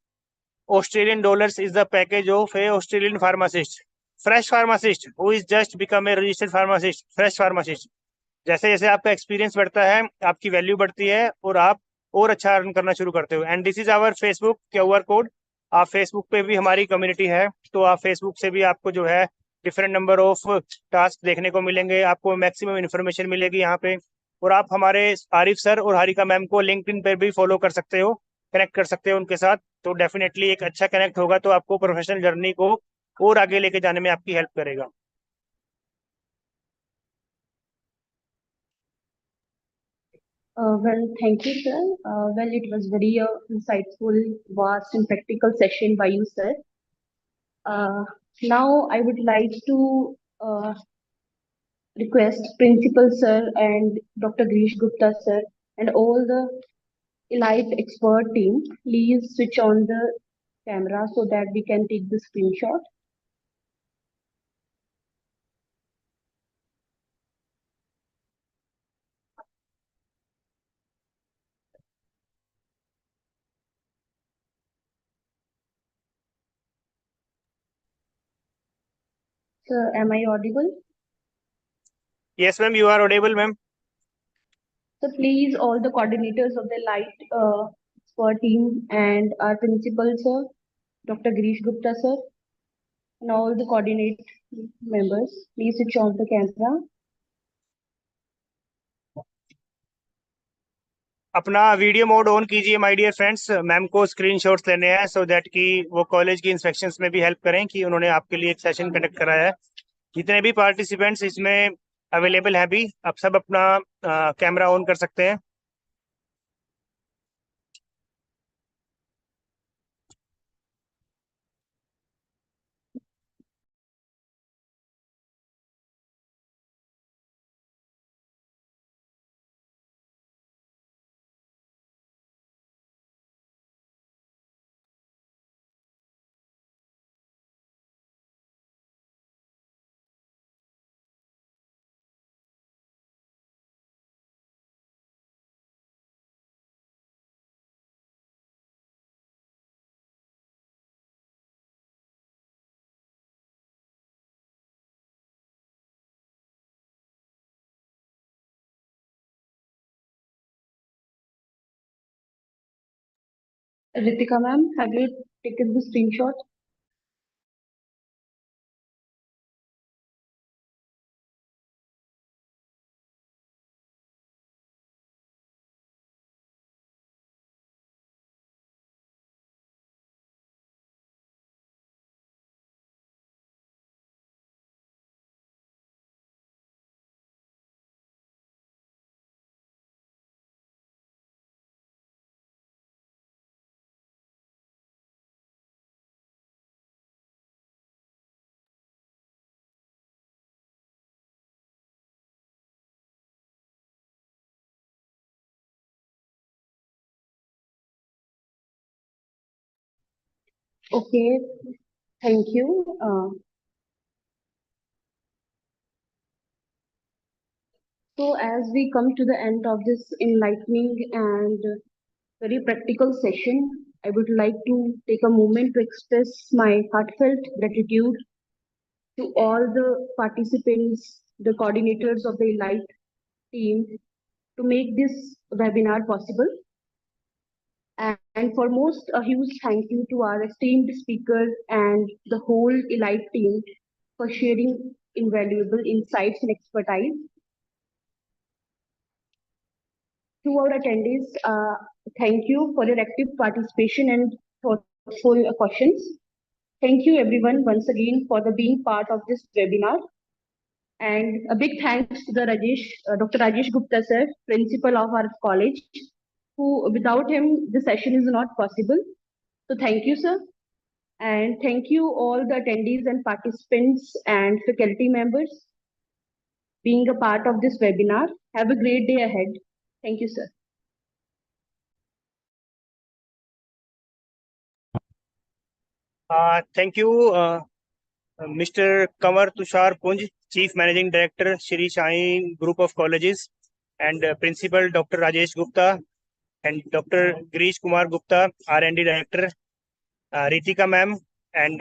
Australian dollars is the package of A Australian pharmacist. Fresh pharmacist who is just become a registered pharmacist, fresh pharmacist. जैसे जैसे आपका एक्सपीरियंस बढ़ता है, आपकी वैल्यू बढ़ती है और आप और अच्छा अर्न करना शुरू करते हो। And this is our Facebook QR code. आप फेसबुक पे भी हमारी कम्युनिटी है, तो आप फेसबुक से भी आपको जो है डिफरेंट नंबर ऑफ टास्क देखने को मिलेंगे, आपको मैक्सिमम इन्फॉर्मेशन मिलेगी यहाँ पे। और आप हमारे आरिफ सर और हारिका मैम को लिंक्डइन पर भी फॉलो कर सकते हो, कनेक्ट कर सकते हो उनके साथ। तो डेफिनेटली एक अच्छा कनेक्ट होगा तो आपको प्रोफेशनल जर्नी को और आगे लेके जाने में आपकी हेल्प करेगा। Well, thank you, sir. Well, it was very insightful, vast, and practical session by you, sir. Now, I would like to request Principal, sir, and Dr. Grish Gupta, sir, and all the elite expert team, please switch on the camera so that we can take the screenshot. Sir, am I audible? Yes, ma'am, you are audible, ma'am. So please, all the coordinators of the light expert team and our principal, sir, Dr. Girish Gupta, sir, and all the coordinate members, please switch on the camera. अपना video mode on कीजिए my dear friends. Ma'am को screenshots लेने हैं so that कि वो college की inspections में भी हेल्प करें कि उन्होंने आपके लिए एक सेशन कंडक्ट कराया है। जितने भी पार्टिसिपेंट्स इसमें अवेलेबल हैं भी, आप सब अपना कैमरा ऑन कर सकते हैं। Ritika ma'am, have you taken the screenshot? Okay, thank you. So as we come to the end of this enlightening and very practical session, I would like to take a moment to express my heartfelt gratitude to all the participants, the coordinators of the Elite team to make this webinar possible. And foremost, a huge thank you to our esteemed speaker and the whole Elite team for sharing invaluable insights and expertise. To our attendees, thank you for your active participation and thoughtful questions. Thank you everyone once again for being part of this webinar. And a big thanks to the Dr. Rajesh Gupta sir, principal of our college, who without him the session is not possible. So thank you, sir. And thank you all the attendees and participants and faculty members being a part of this webinar. Have a great day ahead. Thank you, sir. Thank you, Mr. Kamar Tushar Punj, Chief Managing Director, Shri Sai Group of Colleges, and Principal Dr. Rajesh Gupta, and Dr. Girish Kumar Gupta, R&D Director, Ritika ma'am, and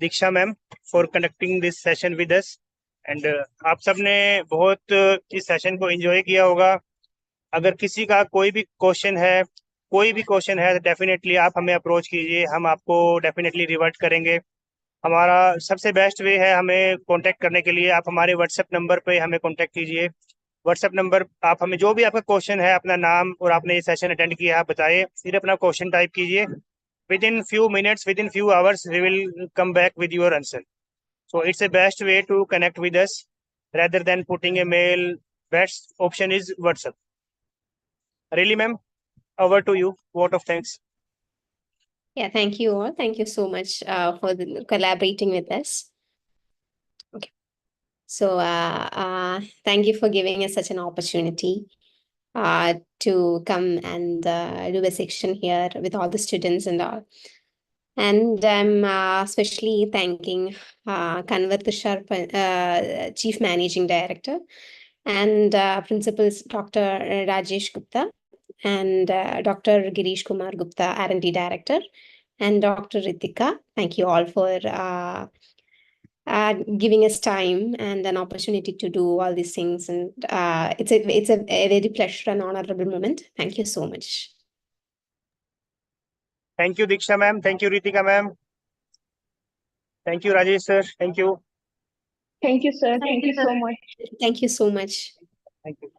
Diksha ma'am for conducting this session with us. And आप सबने बहुत इस session को enjoy किया होगा. अगर किसी का कोई भी क्वेश्चन है तो डेफिनेटली आप हमें अप्रोच कीजिए, हम आपको डेफिनेटली रिवर्ट करेंगे. हमारा सबसे बेस्ट वे है हमें कांटेक्ट करने के लिए. आप हमारे व्हाट्सएप नंबर पे हमें कांटेक्ट कीजिए. व्हाट्सएप नंबर आप हमें जो भी आपका क्वेश्चन है, अपना नाम और आपने ये सेशन अटेंड किया है बताइए, फिर अपना क्वेश्चन टाइप कीजिए. Within few minutes, within few hours, we will come back with your answer. So it's a best way to connect with us rather than putting a mail. Best option is WhatsApp. Really, ma'am, over to you. Vote of thanks. Yeah, thank you all. Thank you so much for collaborating with us. Okay. So thank you for giving us such an opportunity to come and do a section here with all the students and all. And I'm especially thanking Kanwar Tushar, Chief Managing Director, and Principals Dr. Rajesh Gupta, and Dr. Girish Kumar Gupta, R&D Director, and Dr. Ritika. Thank you all for giving us time and an opportunity to do all these things. And it's a very pleasure and honorable moment. Thank you so much. Thank you, Diksha ma'am. Thank you, Ritika ma'am. Thank you, Rajesh sir. Thank you. Thank you, sir. Thank you so much. Thank you so much. Thank you.